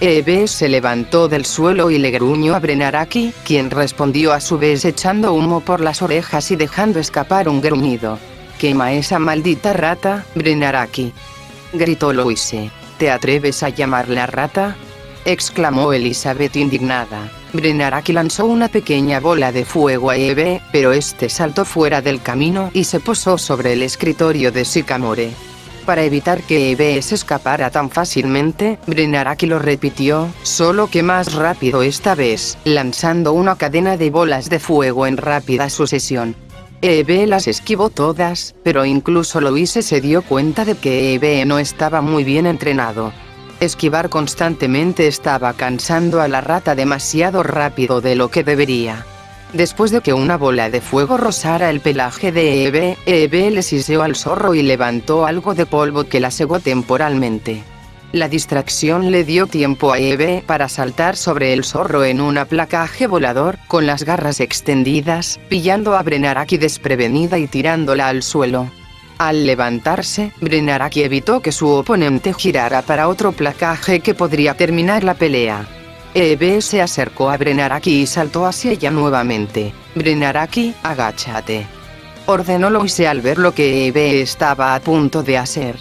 [SPEAKER 1] Eve se levantó del suelo y le gruñó a Brenaraki, quien respondió a su vez echando humo por las orejas y dejando escapar un gruñido. «Quema esa maldita rata, Brenaraki», gritó Louise. «¿Te atreves a llamarla rata?», exclamó Elizabeth indignada. Brenaraki lanzó una pequeña bola de fuego a Eve, pero este saltó fuera del camino y se posó sobre el escritorio de Sycamore. Para evitar que Eve se escapara tan fácilmente, Brenaraki lo repitió, solo que más rápido esta vez, lanzando una cadena de bolas de fuego en rápida sucesión. Eve las esquivó todas, pero incluso Louise se dio cuenta de que Eve no estaba muy bien entrenado. Esquivar constantemente estaba cansando a la rata demasiado rápido de lo que debería. Después de que una bola de fuego rozara el pelaje de Eve, Eve le siseó al zorro y levantó algo de polvo que la cegó temporalmente. La distracción le dio tiempo a Eve para saltar sobre el zorro en un placaje volador, con las garras extendidas, pillando a Brenaraki desprevenida y tirándola al suelo. Al levantarse, Brenaraki evitó que su oponente girara para otro placaje que podría terminar la pelea. Eve se acercó a Brenaraki y saltó hacia ella nuevamente. «Brenaraki, agáchate», ordenó Louise al ver lo que Eve estaba a punto de hacer.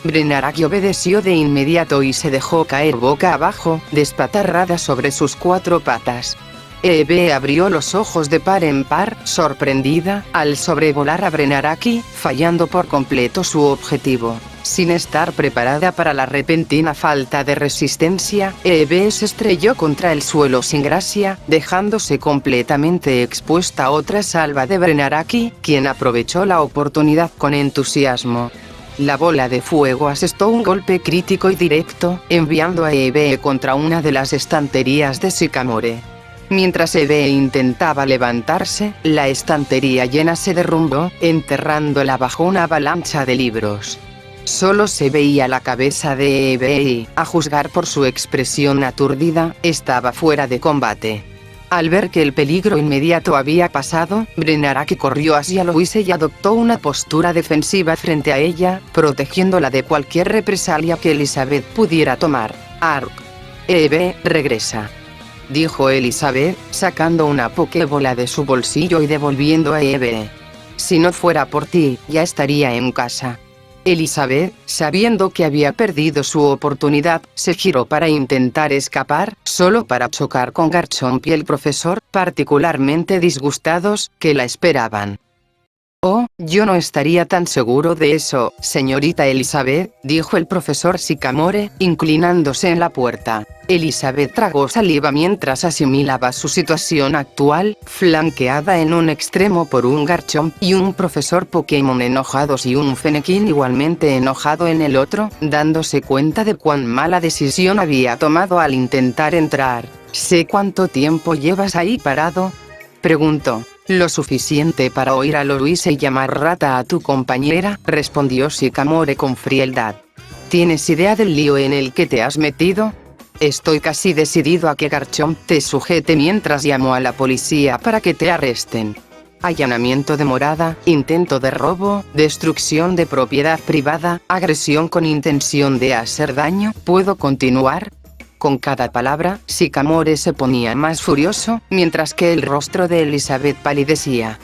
[SPEAKER 1] Brenaraki obedeció de inmediato y se dejó caer boca abajo, despatarrada sobre sus 4 patas. Eve abrió los ojos de par en par, sorprendida, al sobrevolar a Brenaraki, fallando por completo su objetivo. Sin estar preparada para la repentina falta de resistencia, Eve se estrelló contra el suelo sin gracia, dejándose completamente expuesta a otra salva de Brenaraki, quien aprovechó la oportunidad con entusiasmo. La bola de fuego asestó un golpe crítico y directo, enviando a Eve contra una de las estanterías de Sycamore. Mientras Eve intentaba levantarse, la estantería llena se derrumbó, enterrándola bajo una avalancha de libros. Solo se veía la cabeza de Eve y, a juzgar por su expresión aturdida, estaba fuera de combate. Al ver que el peligro inmediato había pasado, Brenaraki corrió hacia Louise y adoptó una postura defensiva frente a ella, protegiéndola de cualquier represalia que Elizabeth pudiera tomar. «Ark. Eve, regresa», dijo Elizabeth, sacando una pokebola de su bolsillo y devolviendo a Eve. «Si no fuera por ti, ya estaría en casa». Elizabeth, sabiendo que había perdido su oportunidad, se giró para intentar escapar, solo para chocar con Garchomp y el profesor, particularmente disgustados, que la esperaban. «Oh, yo no estaría tan seguro de eso, señorita Elizabeth», dijo el profesor Sycamore, inclinándose en la puerta. Elizabeth tragó saliva mientras asimilaba su situación actual, flanqueada en un extremo por un Garchomp y un profesor Pokémon enojados y un Fennekin igualmente enojado en el otro, dándose cuenta de cuán mala decisión había tomado al intentar entrar. «¿Sé cuánto tiempo llevas ahí parado?», preguntó. «Lo suficiente para oír a Louise y llamar rata a tu compañera», respondió Sycamore con frialdad. «¿Tienes idea del lío en el que te has metido? Estoy casi decidido a que Garchomp te sujete mientras llamo a la policía para que te arresten. Allanamiento de morada, intento de robo, destrucción de propiedad privada, agresión con intención de hacer daño. ¿Puedo continuar?». Con cada palabra, Sycamore se ponía más furioso, mientras que el rostro de Elizabeth palidecía.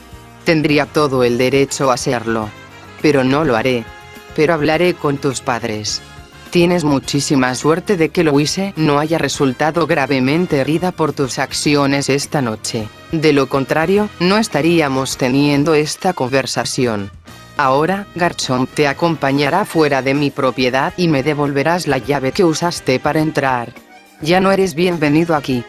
[SPEAKER 1] «Tendría todo el derecho a hacerlo. Pero no lo haré. Pero hablaré con tus padres. Tienes muchísima suerte de que Louise no haya resultado gravemente herida por tus acciones esta noche. De lo contrario, no estaríamos teniendo esta conversación. Ahora, Garchomp te acompañará fuera de mi propiedad y me devolverás la llave que usaste para entrar. Ya no eres bienvenido aquí.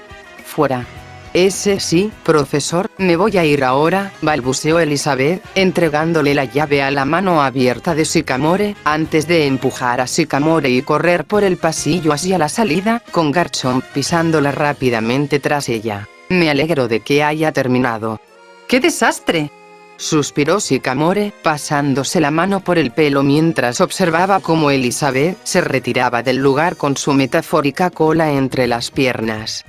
[SPEAKER 1] Fuera». «Ese sí, profesor, me voy a ir ahora», balbuceó Elizabeth, entregándole la llave a la mano abierta de Sycamore, antes de empujar a Sycamore y correr por el pasillo hacia la salida, con Garchomp pisándola rápidamente tras ella. «Me alegro de que haya terminado». «¡Qué desastre!», suspiró Sycamore, pasándose la mano por el pelo mientras observaba cómo Elizabeth se retiraba del lugar con su metafórica cola entre las piernas.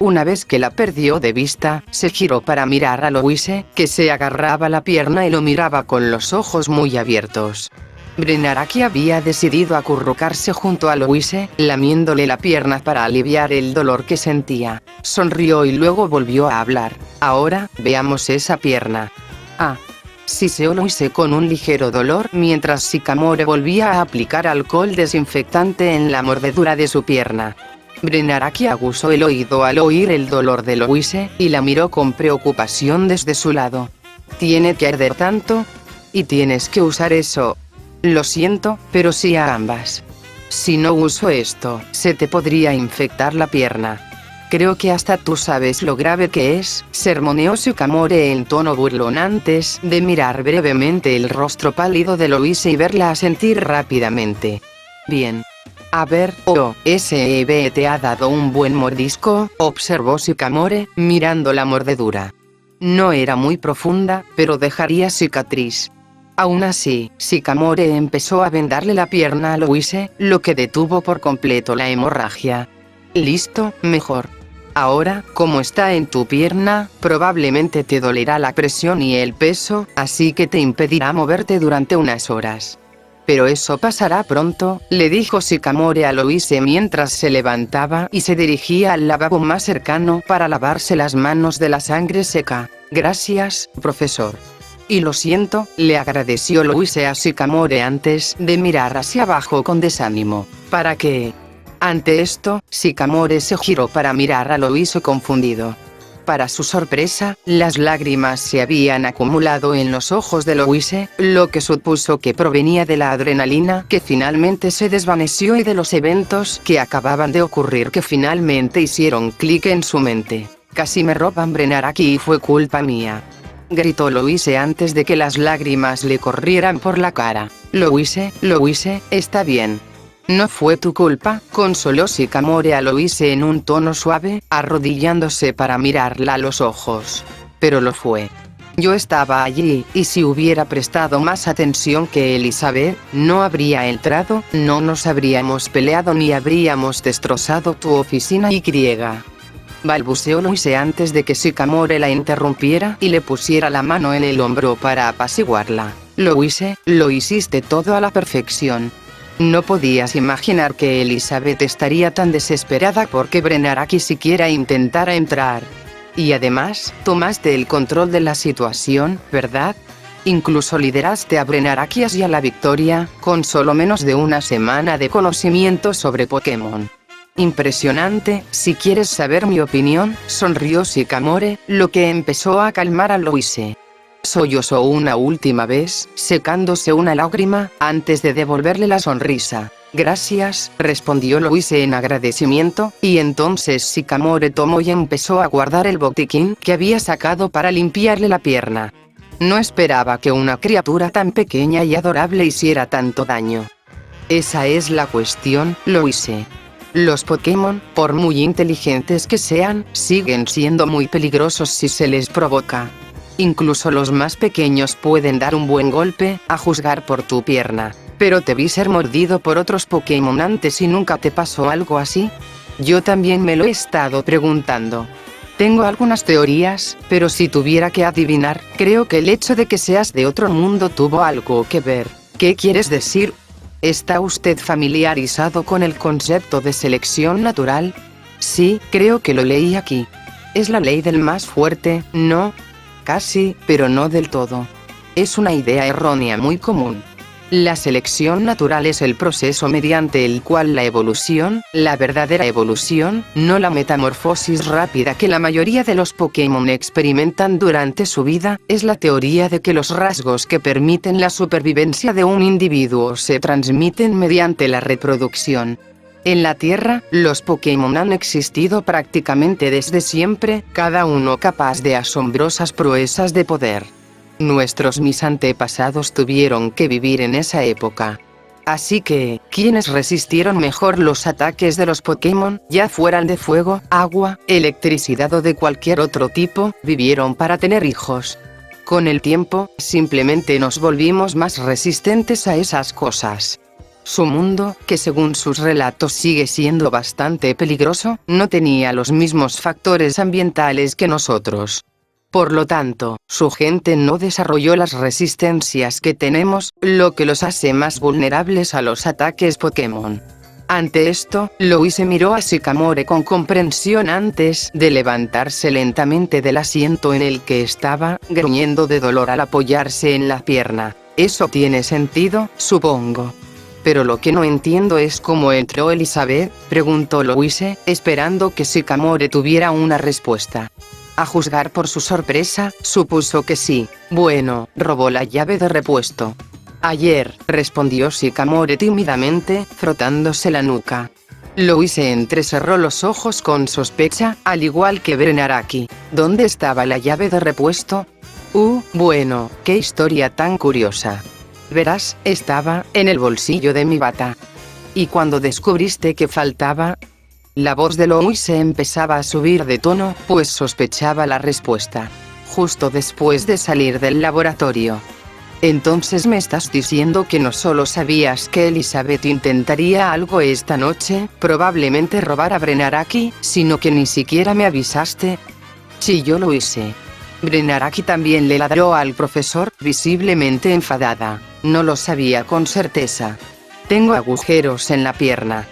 [SPEAKER 1] Una vez que la perdió de vista, se giró para mirar a Louise, que se agarraba la pierna y lo miraba con los ojos muy abiertos. Brenaraki había decidido acurrucarse junto a Louise, lamiéndole la pierna para aliviar el dolor que sentía. Sonrió y luego volvió a hablar. Ahora, veamos esa pierna. Ah. Siseó Louise con un ligero dolor mientras Sycamore volvía a aplicar alcohol desinfectante en la mordedura de su pierna. Brenaraki aguzó el oído al oír el dolor de Louise, y la miró con preocupación desde su lado. ¿Tiene que arder tanto? ¿Y tienes que usar eso? Lo siento, pero sí a ambas. Si no uso esto, se te podría infectar la pierna. Creo que hasta tú sabes lo grave que es, sermoneó Sycamore en tono burlón antes de mirar brevemente el rostro pálido de Louise y verla asentir rápidamente. Bien. A ver, ¿SEB te ha dado un buen mordisco?, observó Sycamore, mirando la mordedura. No era muy profunda, pero dejaría cicatriz. Aún así, Sycamore empezó a vendarle la pierna a Louise, lo que detuvo por completo la hemorragia. Listo, mejor. Ahora, como está en tu pierna, probablemente te dolerá la presión y el peso, así que te impedirá moverte durante unas horas. Pero eso pasará pronto, le dijo Sycamore a Louise mientras se levantaba y se dirigía al lavabo más cercano para lavarse las manos de la sangre seca. Gracias, profesor. Y lo siento, le agradeció Louise a Sycamore antes de mirar hacia abajo con desánimo. ¿Para qué? Ante esto, Sycamore se giró para mirar a Louise confundido. Para su sorpresa, las lágrimas se habían acumulado en los ojos de Louise, lo que supuso que provenía de la adrenalina que finalmente se desvaneció y de los eventos que acababan de ocurrir que finalmente hicieron clic en su mente. Casi me roban Brenaraki y fue culpa mía. Gritó Louise antes de que las lágrimas le corrieran por la cara. Louise, está bien. No fue tu culpa, consoló Sycamore a Louise en un tono suave, arrodillándose para mirarla a los ojos. Pero lo fue. Yo estaba allí, y si hubiera prestado más atención que Elizabeth, no habría entrado, no nos habríamos peleado ni habríamos destrozado tu oficina y balbuceó Louise antes de que Sycamore la interrumpiera y le pusiera la mano en el hombro para apaciguarla. Louise, lo hiciste todo a la perfección. No podías imaginar que Elizabeth estaría tan desesperada porque Brenaraki siquiera intentara entrar. Y además, tomaste el control de la situación, ¿verdad? Incluso lideraste a Brenaraki hacia la victoria, con solo menos de una semana de conocimiento sobre Pokémon. Impresionante, si quieres saber mi opinión, sonrió Sycamore, lo que empezó a calmar a Louise. Sollozó una última vez, secándose una lágrima, antes de devolverle la sonrisa. Gracias, respondió Louise en agradecimiento, y entonces Sycamore tomó y empezó a guardar el botiquín que había sacado para limpiarle la pierna. No esperaba que una criatura tan pequeña y adorable hiciera tanto daño. Esa es la cuestión, Louise. Los Pokémon, por muy inteligentes que sean, siguen siendo muy peligrosos si se les provoca. Incluso los más pequeños pueden dar un buen golpe, a juzgar por tu pierna. Pero te vi ser mordido por otros Pokémon antes y nunca te pasó algo así. Yo también me lo he estado preguntando. Tengo algunas teorías, pero si tuviera que adivinar, creo que el hecho de que seas de otro mundo tuvo algo que ver. ¿Qué quieres decir? ¿Está usted familiarizado con el concepto de selección natural? Sí, creo que lo leí aquí. Es la ley del más fuerte, ¿no? Casi, pero no del todo. Es una idea errónea muy común. La selección natural es el proceso mediante el cual la evolución, la verdadera evolución, no la metamorfosis rápida que la mayoría de los Pokémon experimentan durante su vida, es la teoría de que los rasgos que permiten la supervivencia de un individuo se transmiten mediante la reproducción. En la Tierra, los Pokémon han existido prácticamente desde siempre, cada uno capaz de asombrosas proezas de poder. Mis antepasados tuvieron que vivir en esa época. Así que, ¿quiénes resistieron mejor los ataques de los Pokémon, ya fueran de fuego, agua, electricidad o de cualquier otro tipo, vivieron para tener hijos? Con el tiempo, simplemente nos volvimos más resistentes a esas cosas. Su mundo, que según sus relatos sigue siendo bastante peligroso, no tenía los mismos factores ambientales que nosotros. Por lo tanto, su gente no desarrolló las resistencias que tenemos, lo que los hace más vulnerables a los ataques Pokémon. Ante esto, Louise miró a Sycamore con comprensión antes de levantarse lentamente del asiento en el que estaba, gruñendo de dolor al apoyarse en la pierna. Eso tiene sentido, supongo. Pero lo que no entiendo es cómo entró Elizabeth, preguntó Louise, esperando que Sycamore tuviera una respuesta. A juzgar por su sorpresa, supuso que sí. Bueno, robó la llave de repuesto. Ayer, respondió Sycamore tímidamente, frotándose la nuca. Louise entrecerró los ojos con sospecha, al igual que Brenaraki. ¿Dónde estaba la llave de repuesto? Bueno, qué historia tan curiosa. Verás, estaba en el bolsillo de mi bata. ¿Y cuando descubriste que faltaba? La voz de Louise empezaba a subir de tono, pues sospechaba la respuesta. Justo después de salir del laboratorio. Entonces me estás diciendo que no solo sabías que Elizabeth intentaría algo esta noche, probablemente robar a Brenaraki, sino que ni siquiera me avisaste. Chilló Louise. Brenaraki también le ladró al profesor, visiblemente enfadada. No lo sabía con certeza. Tengo agujeros en la pierna.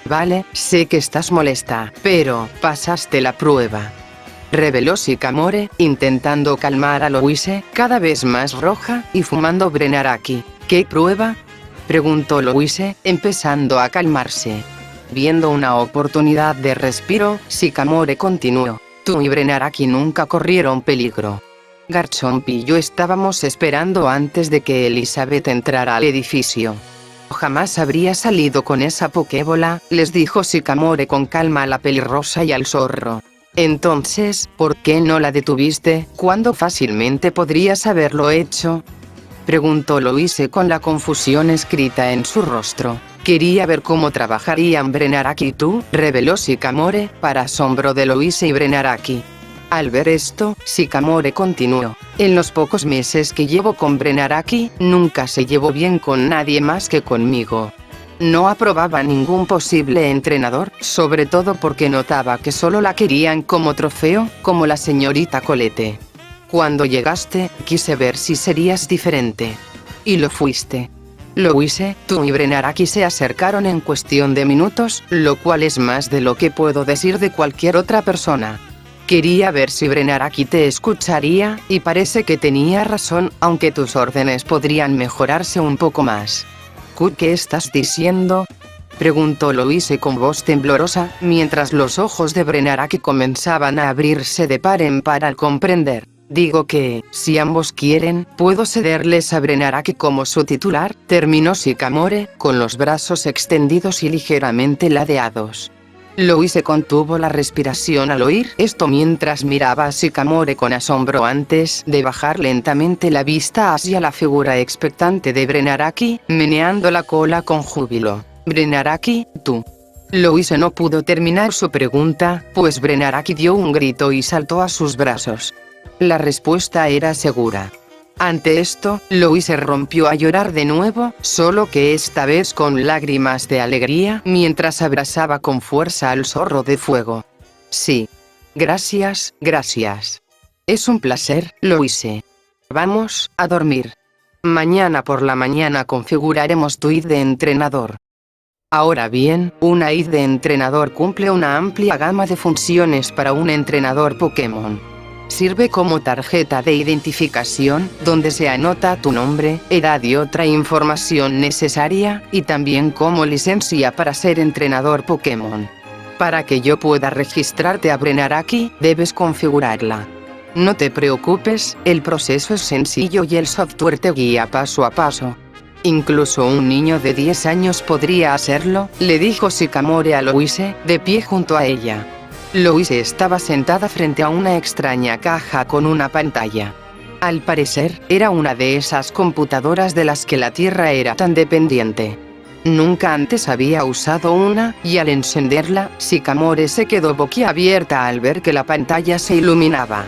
[SPEAKER 1] Vale, sé que estás molesta, pero pasaste la prueba. Reveló Sycamore, intentando calmar a Louise, cada vez más roja, y fumando Brenaraki. ¿Qué prueba? Preguntó Louise, empezando a calmarse. Viendo una oportunidad de respiro, Sycamore continuó. Tú y Brenaraki nunca corrieron peligro. Garchomp y yo estábamos esperando antes de que Elizabeth entrara al edificio. Jamás habría salido con esa Pokébola, les dijo Sycamore con calma a la pelirrosa y al zorro. Entonces, ¿por qué no la detuviste, cuando fácilmente podrías haberlo hecho? Preguntó Louise con la confusión escrita en su rostro. Quería ver cómo trabajarían Brenaraki y tú, reveló Sycamore, para asombro de Louise y Brenaraki. Al ver esto, Sycamore continuó. En los pocos meses que llevo con Brenaraki, nunca se llevó bien con nadie más que conmigo. No aprobaba ningún posible entrenador, sobre todo porque notaba que solo la querían como trofeo, como la señorita Colette. Cuando llegaste, quise ver si serías diferente. Y lo fuiste. Louise, tú y Brenaraki se acercaron en cuestión de minutos, lo cual es más de lo que puedo decir de cualquier otra persona. Quería ver si Brenaraki te escucharía, y parece que tenía razón, aunque tus órdenes podrían mejorarse un poco más. ¿Qué estás diciendo? Preguntó Louise con voz temblorosa, mientras los ojos de Brenaraki comenzaban a abrirse de par en par al comprender. Digo que, si ambos quieren, puedo cederles a Brenaraki como su titular, terminó Sycamore, con los brazos extendidos y ligeramente ladeados. Louise contuvo la respiración al oír esto mientras miraba a Sycamore con asombro antes de bajar lentamente la vista hacia la figura expectante de Brenaraki, meneando la cola con júbilo. Brenaraki, tú. Louise no pudo terminar su pregunta, pues Brenaraki dio un grito y saltó a sus brazos. La respuesta era segura. Ante esto, Louise rompió a llorar de nuevo, solo que esta vez con lágrimas de alegría, mientras abrazaba con fuerza al zorro de fuego. Sí. Gracias, gracias. Es un placer, Louise. Vamos a dormir. Mañana por la mañana configuraremos tu ID de entrenador. Ahora bien, una ID de entrenador cumple una amplia gama de funciones para un entrenador Pokémon. Sirve como tarjeta de identificación, donde se anota tu nombre, edad y otra información necesaria, y también como licencia para ser entrenador Pokémon. Para que yo pueda registrarte a Brenaraki, debes configurarla. No te preocupes, el proceso es sencillo y el software te guía paso a paso. Incluso un niño de 10 años podría hacerlo, le dijo Sycamore a Louise, de pie junto a ella. Louise estaba sentada frente a una extraña caja con una pantalla. Al parecer, era una de esas computadoras de las que la Tierra era tan dependiente. Nunca antes había usado una, y al encenderla, Sycamore se quedó boquiabierta al ver que la pantalla se iluminaba.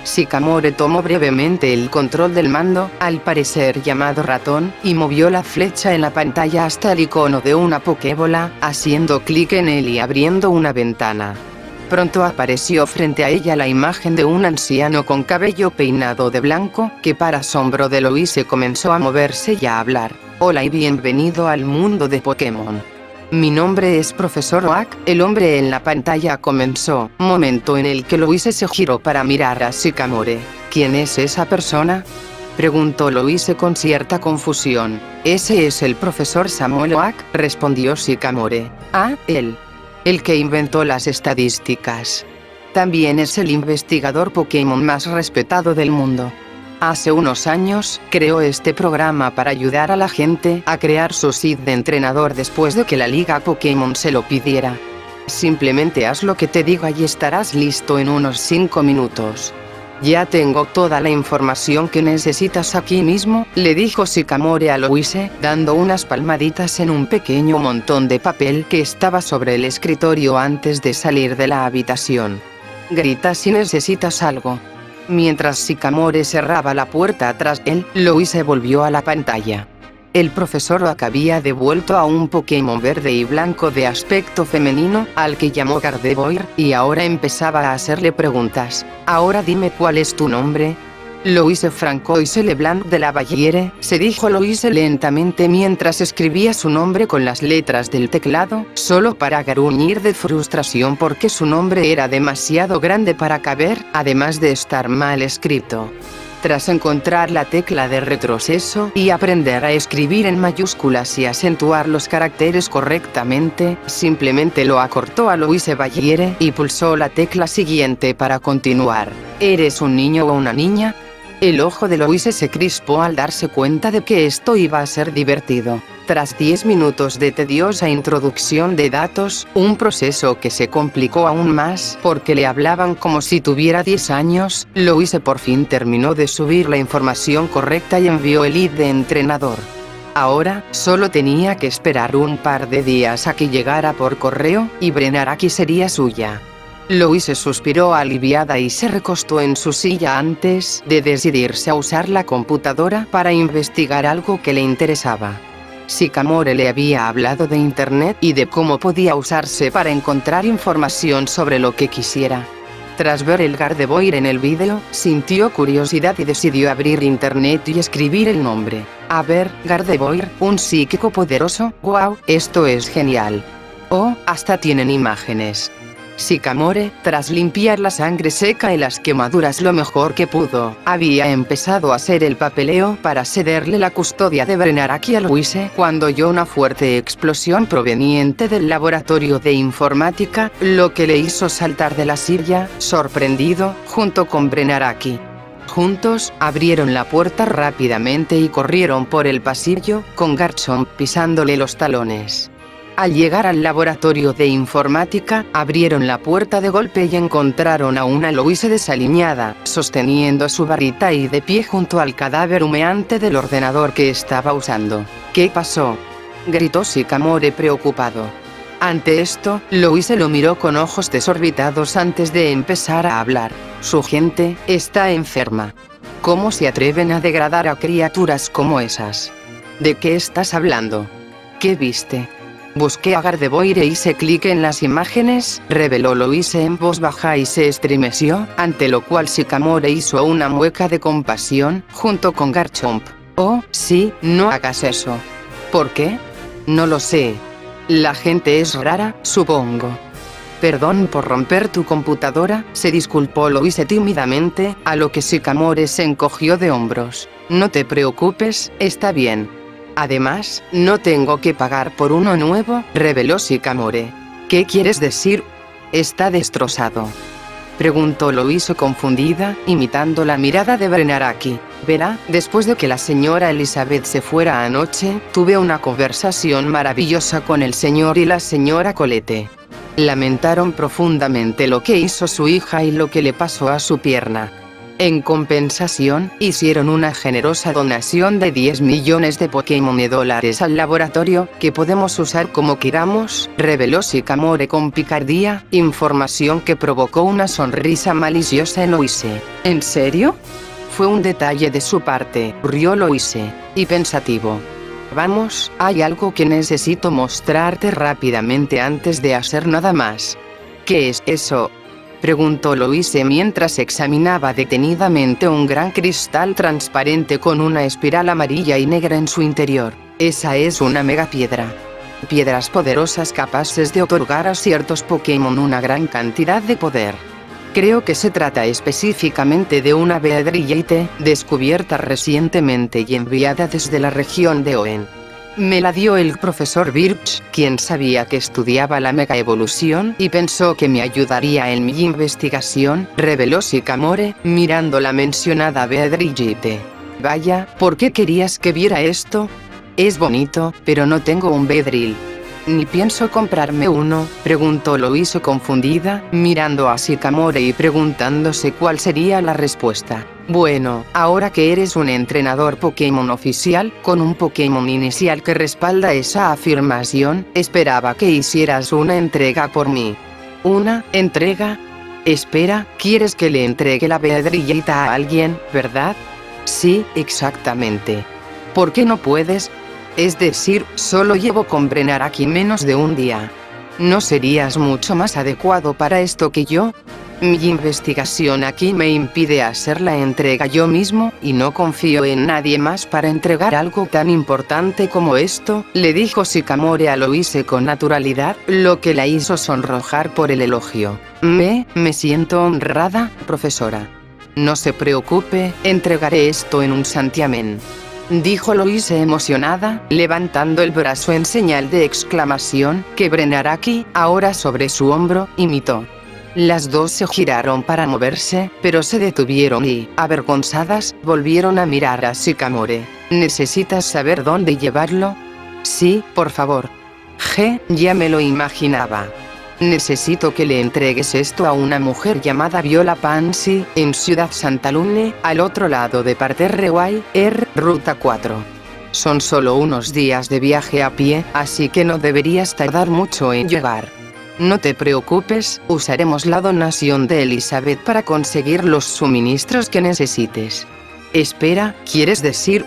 [SPEAKER 1] Sycamore tomó brevemente el control del mando, al parecer llamado ratón, y movió la flecha en la pantalla hasta el icono de una Pokébola, haciendo clic en él y abriendo una ventana. Pronto apareció frente a ella la imagen de un anciano con cabello peinado de blanco, que para asombro de Louise comenzó a moverse y a hablar. Hola y bienvenido al mundo de Pokémon. Mi nombre es Profesor Oak. El hombre en la pantalla comenzó, momento en el que Louise se giró para mirar a Sycamore. ¿Quién es esa persona?, preguntó Louise con cierta confusión. Ese es el profesor Samuel Oak, respondió Sycamore. Ah, él. El que inventó las estadísticas. También es el investigador Pokémon más respetado del mundo. Hace unos años, creó este programa para ayudar a la gente a crear su seed de entrenador después de que la Liga Pokémon se lo pidiera. Simplemente haz lo que te diga y estarás listo en unos 5 minutos. Ya tengo toda la información que necesitas aquí mismo, le dijo Sycamore a Louise, dando unas palmaditas en un pequeño montón de papel que estaba sobre el escritorio antes de salir de la habitación. Grita si necesitas algo. Mientras Sycamore cerraba la puerta tras él, Louise volvió a la pantalla. El profesor Oak había devuelto a un Pokémon verde y blanco de aspecto femenino, al que llamó Gardevoir, y ahora empezaba a hacerle preguntas. Ahora dime cuál es tu nombre. Louise Francoise Leblanc de la Valliere, se dijo Louise lentamente mientras escribía su nombre con las letras del teclado, solo para gruñir de frustración porque su nombre era demasiado grande para caber, además de estar mal escrito. Tras encontrar la tecla de retroceso y aprender a escribir en mayúsculas y acentuar los caracteres correctamente, simplemente lo acortó a Louise Valliere y pulsó la tecla siguiente para continuar. ¿Eres un niño o una niña? El ojo de Louise se crispó al darse cuenta de que esto iba a ser divertido. Tras 10 minutos de tediosa introducción de datos, un proceso que se complicó aún más porque le hablaban como si tuviera 10 años, Louise por fin terminó de subir la información correcta y envió el ID de entrenador. Ahora, solo tenía que esperar un par de días a que llegara por correo, y Brenaraki sería suya. Louise suspiró aliviada y se recostó en su silla antes de decidirse a usar la computadora para investigar algo que le interesaba. Sycamore le había hablado de internet y de cómo podía usarse para encontrar información sobre lo que quisiera. Tras ver el Gardevoir en el vídeo, sintió curiosidad y decidió abrir internet y escribir el nombre. A ver, Gardevoir, un psíquico poderoso. ¡Wow! Esto es genial. Oh, hasta tienen imágenes. Sycamore, tras limpiar la sangre seca y las quemaduras lo mejor que pudo, había empezado a hacer el papeleo para cederle la custodia de Brenaraki a Louise cuando oyó una fuerte explosión proveniente del laboratorio de informática, lo que le hizo saltar de la silla, sorprendido, junto con Brenaraki. Juntos, abrieron la puerta rápidamente y corrieron por el pasillo, con Garchomp pisándole los talones. Al llegar al laboratorio de informática, abrieron la puerta de golpe y encontraron a una Louise desaliñada, sosteniendo su varita y de pie junto al cadáver humeante del ordenador que estaba usando. ¿Qué pasó?, gritó Sycamore preocupado. Ante esto, Louise lo miró con ojos desorbitados antes de empezar a hablar. Su gente está enferma. ¿Cómo se atreven a degradar a criaturas como esas? ¿De qué estás hablando? ¿Qué viste? Busqué a Gardevoir e hice clic en las imágenes, reveló Louise en voz baja y se estremeció, ante lo cual Sycamore hizo una mueca de compasión, junto con Garchomp. Oh, sí, no hagas eso. ¿Por qué? No lo sé. La gente es rara, supongo. Perdón por romper tu computadora, se disculpó Louise tímidamente, a lo que Sycamore se encogió de hombros. No te preocupes, está bien. Además, no tengo que pagar por uno nuevo, reveló Sycamore. ¿Qué quieres decir? ¿Está destrozado?, preguntó Louise confundida, imitando la mirada de Brenaraki. Verá, después de que la señora Elizabeth se fuera anoche, tuve una conversación maravillosa con el señor y la señora Colette. Lamentaron profundamente lo que hizo su hija y lo que le pasó a su pierna. En compensación, hicieron una generosa donación de 10 millones de Pokémon dólares al laboratorio, que podemos usar como queramos, reveló Sycamore con picardía, información que provocó una sonrisa maliciosa en Louise. ¿En serio? Fue un detalle de su parte, rió Louise, y pensativo. Vamos, hay algo que necesito mostrarte rápidamente antes de hacer nada más. ¿Qué es eso?, preguntó Louise mientras examinaba detenidamente un gran cristal transparente con una espiral amarilla y negra en su interior. Esa es una megapiedra. Piedras poderosas capaces de otorgar a ciertos Pokémon una gran cantidad de poder. Creo que se trata específicamente de una Beedrillite, descubierta recientemente y enviada desde la región de Hoenn. Me la dio el profesor Birch, quien sabía que estudiaba la mega evolución y pensó que me ayudaría en mi investigación, reveló Sycamore, mirando la mencionada Beedrillite. Vaya, ¿por qué querías que viera esto? Es bonito, pero no tengo un Beedrill. Ni pienso comprarme uno, preguntó Louise confundida, mirando a Sycamore y preguntándose cuál sería la respuesta. Bueno, ahora que eres un entrenador Pokémon oficial, con un Pokémon inicial que respalda esa afirmación, esperaba que hicieras una entrega por mí. ¿Una entrega? Espera, ¿quieres que le entregue la Beedrillite a alguien, verdad? Sí, exactamente. ¿Por qué no puedes? Es decir, solo llevo con Brenaraki menos de un día. ¿No serías mucho más adecuado para esto que yo? Mi investigación aquí me impide hacer la entrega yo mismo, y no confío en nadie más para entregar algo tan importante como esto, le dijo Sycamore a Louise con naturalidad, lo que la hizo sonrojar por el elogio. Me siento honrada, profesora. No se preocupe, entregaré esto en un santiamén, dijo Louise emocionada, levantando el brazo en señal de exclamación, que Brenaraki, ahora sobre su hombro, imitó. Las dos se giraron para moverse, pero se detuvieron y, avergonzadas, volvieron a mirar a Sycamore. ¿Necesitas saber dónde llevarlo? Sí, por favor. Ya me lo imaginaba. Necesito que le entregues esto a una mujer llamada Viola Pansy, en Ciudad Santa Lune, al otro lado de Parterre Way, Ruta 4. Son solo unos días de viaje a pie, así que no deberías tardar mucho en llegar. No te preocupes, usaremos la donación de Elizabeth para conseguir los suministros que necesites. Espera, ¿quieres decir?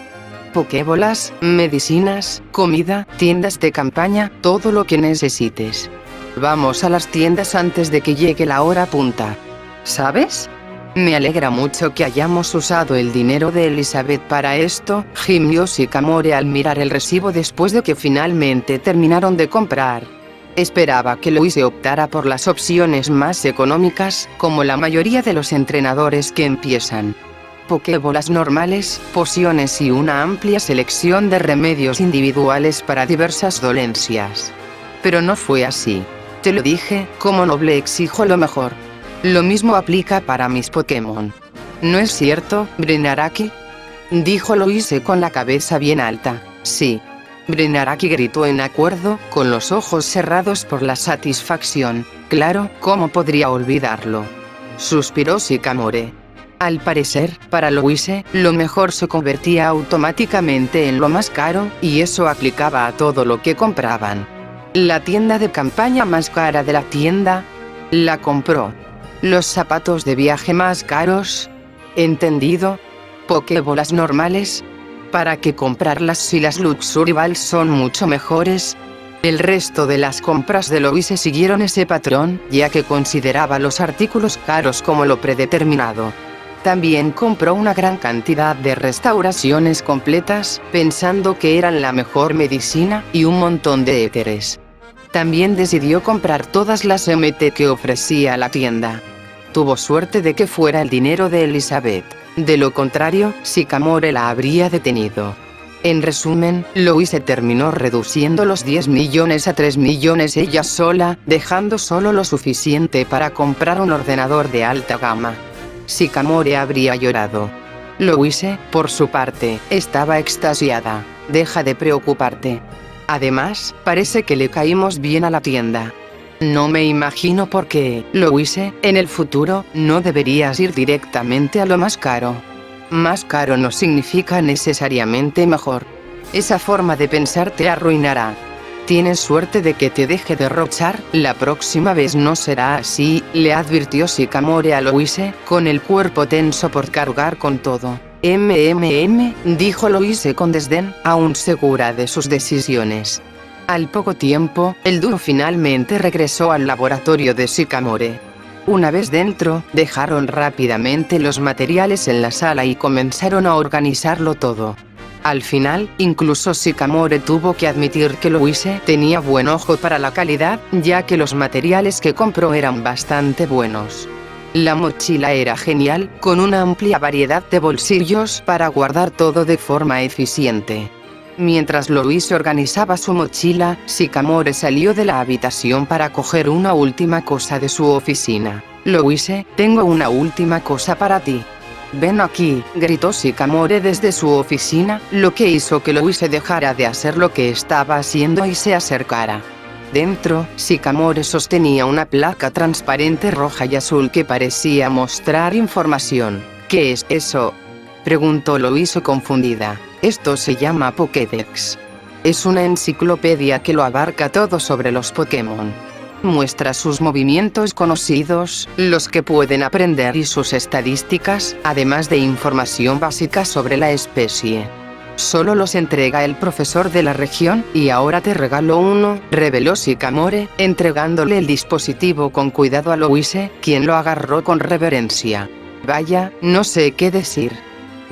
[SPEAKER 1] Pokébolas, medicinas, comida, tiendas de campaña, todo lo que necesites. Vamos a las tiendas antes de que llegue la hora punta. ¿Sabes? Me alegra mucho que hayamos usado el dinero de Elizabeth para esto, gimió Sycamore al mirar el recibo después de que finalmente terminaron de comprar. Esperaba que Louise optara por las opciones más económicas, como la mayoría de los entrenadores que empiezan. Pokébolas normales, pociones y una amplia selección de remedios individuales para diversas dolencias. Pero no fue así. Te lo dije, como noble exijo lo mejor. Lo mismo aplica para mis Pokémon. ¿No es cierto, Brenaraki? Dijo Louise con la cabeza bien alta. Sí. Brenaraki gritó en acuerdo, con los ojos cerrados por la satisfacción. Claro, ¿cómo podría olvidarlo? Suspiró Sycamore. Al parecer, para Louise, lo mejor se convertía automáticamente en lo más caro, y eso aplicaba a todo lo que compraban. La tienda de campaña más cara de la tienda, la compró. Los zapatos de viaje más caros, entendido. Pokébolas normales, ¿para qué comprarlas si las Luxury Balls son mucho mejores? El resto de las compras de Louise siguieron ese patrón, ya que consideraba los artículos caros como lo predeterminado. También compró una gran cantidad de restauraciones completas, pensando que eran la mejor medicina, y un montón de éteres. También decidió comprar todas las MT que ofrecía la tienda. Tuvo suerte de que fuera el dinero de Elizabeth. De lo contrario, Sycamore la habría detenido. En resumen, Louise terminó reduciendo los 10 millones a 3 millones ella sola, dejando solo lo suficiente para comprar un ordenador de alta gama. Sycamore habría llorado. Louise, por su parte, estaba extasiada. Deja de preocuparte. Además, parece que le caímos bien a la tienda. No me imagino por qué, Louise, en el futuro, no deberías ir directamente a lo más caro. Más caro no significa necesariamente mejor. Esa forma de pensar te arruinará. Tienes suerte de que te deje derrochar, la próxima vez no será así, le advirtió Sycamore a Louise, con el cuerpo tenso por cargar con todo. Dijo Louise con desdén, aún segura de sus decisiones. Al poco tiempo, el dúo finalmente regresó al laboratorio de Sycamore. Una vez dentro, dejaron rápidamente los materiales en la sala y comenzaron a organizarlo todo. Al final, incluso Sycamore tuvo que admitir que Louise tenía buen ojo para la calidad, ya que los materiales que compró eran bastante buenos. La mochila era genial, con una amplia variedad de bolsillos para guardar todo de forma eficiente. Mientras Louise organizaba su mochila, Sycamore salió de la habitación para coger una última cosa de su oficina. Louise, tengo una última cosa para ti. Ven aquí, gritó Sycamore desde su oficina, lo que hizo que Louise dejara de hacer lo que estaba haciendo y se acercara. Dentro, Sycamore sostenía una placa transparente roja y azul que parecía mostrar información. ¿Qué es eso?, preguntó Louise confundida. Esto se llama Pokédex. Es una enciclopedia que lo abarca todo sobre los Pokémon. Muestra sus movimientos conocidos, los que pueden aprender y sus estadísticas, además de información básica sobre la especie. Solo los entrega el profesor de la región, y ahora te regalo uno, reveló Sycamore, entregándole el dispositivo con cuidado a Louise, quien lo agarró con reverencia. Vaya, no sé qué decir.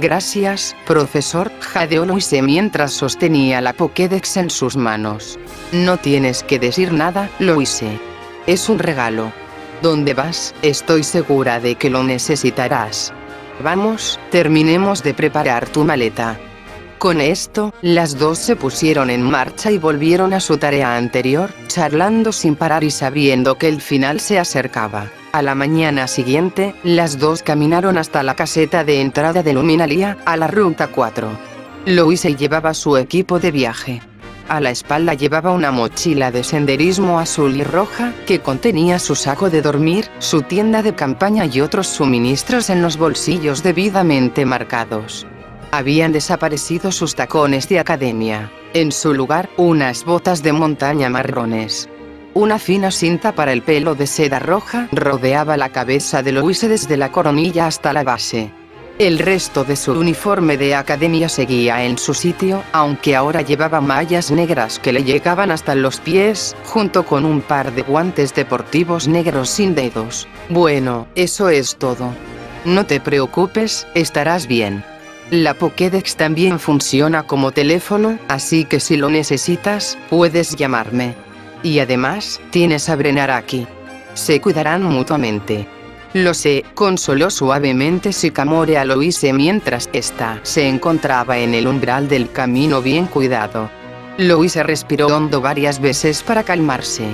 [SPEAKER 1] Gracias, profesor, jadeó Louise mientras sostenía la Pokédex en sus manos. No tienes que decir nada, Louise. Es un regalo. ¿Dónde vas? Estoy segura de que lo necesitarás. Vamos, terminemos de preparar tu maleta. Con esto, las dos se pusieron en marcha y volvieron a su tarea anterior, charlando sin parar y sabiendo que el final se acercaba. A la mañana siguiente, las dos caminaron hasta la caseta de entrada de Luminalia, a la Ruta 4. Louise llevaba su equipo de viaje. A la espalda llevaba una mochila de senderismo azul y roja, que contenía su saco de dormir, su tienda de campaña y otros suministros en los bolsillos debidamente marcados. Habían desaparecido sus tacones de academia. En su lugar, unas botas de montaña marrones. Una fina cinta para el pelo de seda roja rodeaba la cabeza de Louise desde la coronilla hasta la base. El resto de su uniforme de academia seguía en su sitio, aunque ahora llevaba mallas negras que le llegaban hasta los pies, junto con un par de guantes deportivos negros sin dedos. Bueno, eso es todo. No te preocupes, estarás bien. La Pokédex también funciona como teléfono, así que si lo necesitas, puedes llamarme. Y además, tienes a Brennar aquí. Se cuidarán mutuamente. Lo sé, consoló suavemente Sycamore a Louise mientras ésta se encontraba en el umbral del camino bien cuidado. Louise respiró hondo varias veces para calmarse.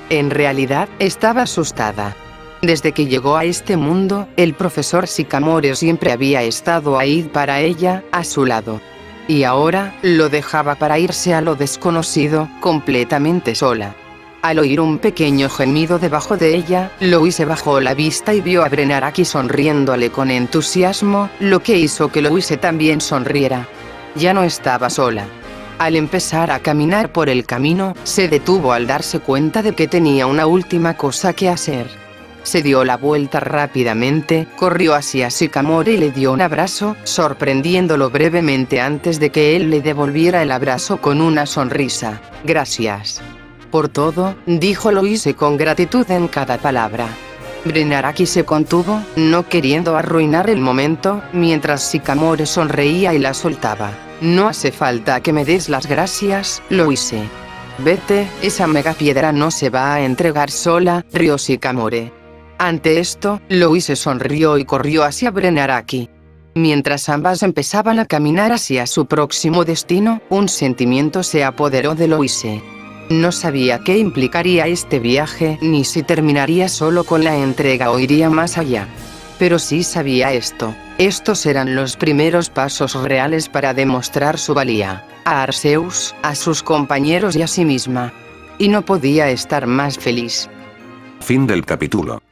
[SPEAKER 1] En realidad, estaba asustada. Desde que llegó a este mundo, el profesor Sycamore siempre había estado ahí para ella, a su lado. Y ahora, lo dejaba para irse a lo desconocido, completamente sola. Al oír un pequeño gemido debajo de ella, Louise bajó la vista y vio a Brennar aquí sonriéndole con entusiasmo, lo que hizo que Louise también sonriera. Ya no estaba sola. Al empezar a caminar por el camino, se detuvo al darse cuenta de que tenía una última cosa que hacer. Se dio la vuelta rápidamente, corrió hacia Sycamore y le dio un abrazo, sorprendiéndolo brevemente antes de que él le devolviera el abrazo con una sonrisa. Gracias por todo, dijo Louise con gratitud en cada palabra. Brennar aquí se contuvo, no queriendo arruinar el momento, mientras Sycamore sonreía y la soltaba. No hace falta que me des las gracias, Louise. Vete, esa megapiedra no se va a entregar sola, rió Sycamore. Ante esto, Louise sonrió y corrió hacia Brennar aquí. Mientras ambas empezaban a caminar hacia su próximo destino, un sentimiento se apoderó de Louise. No sabía qué implicaría este viaje, ni si terminaría solo con la entrega o iría más allá. Pero sí sabía esto. Estos eran los primeros pasos reales para demostrar su valía. A Arceus, a sus compañeros y a sí misma. Y no podía estar más feliz.
[SPEAKER 2] Fin del capítulo.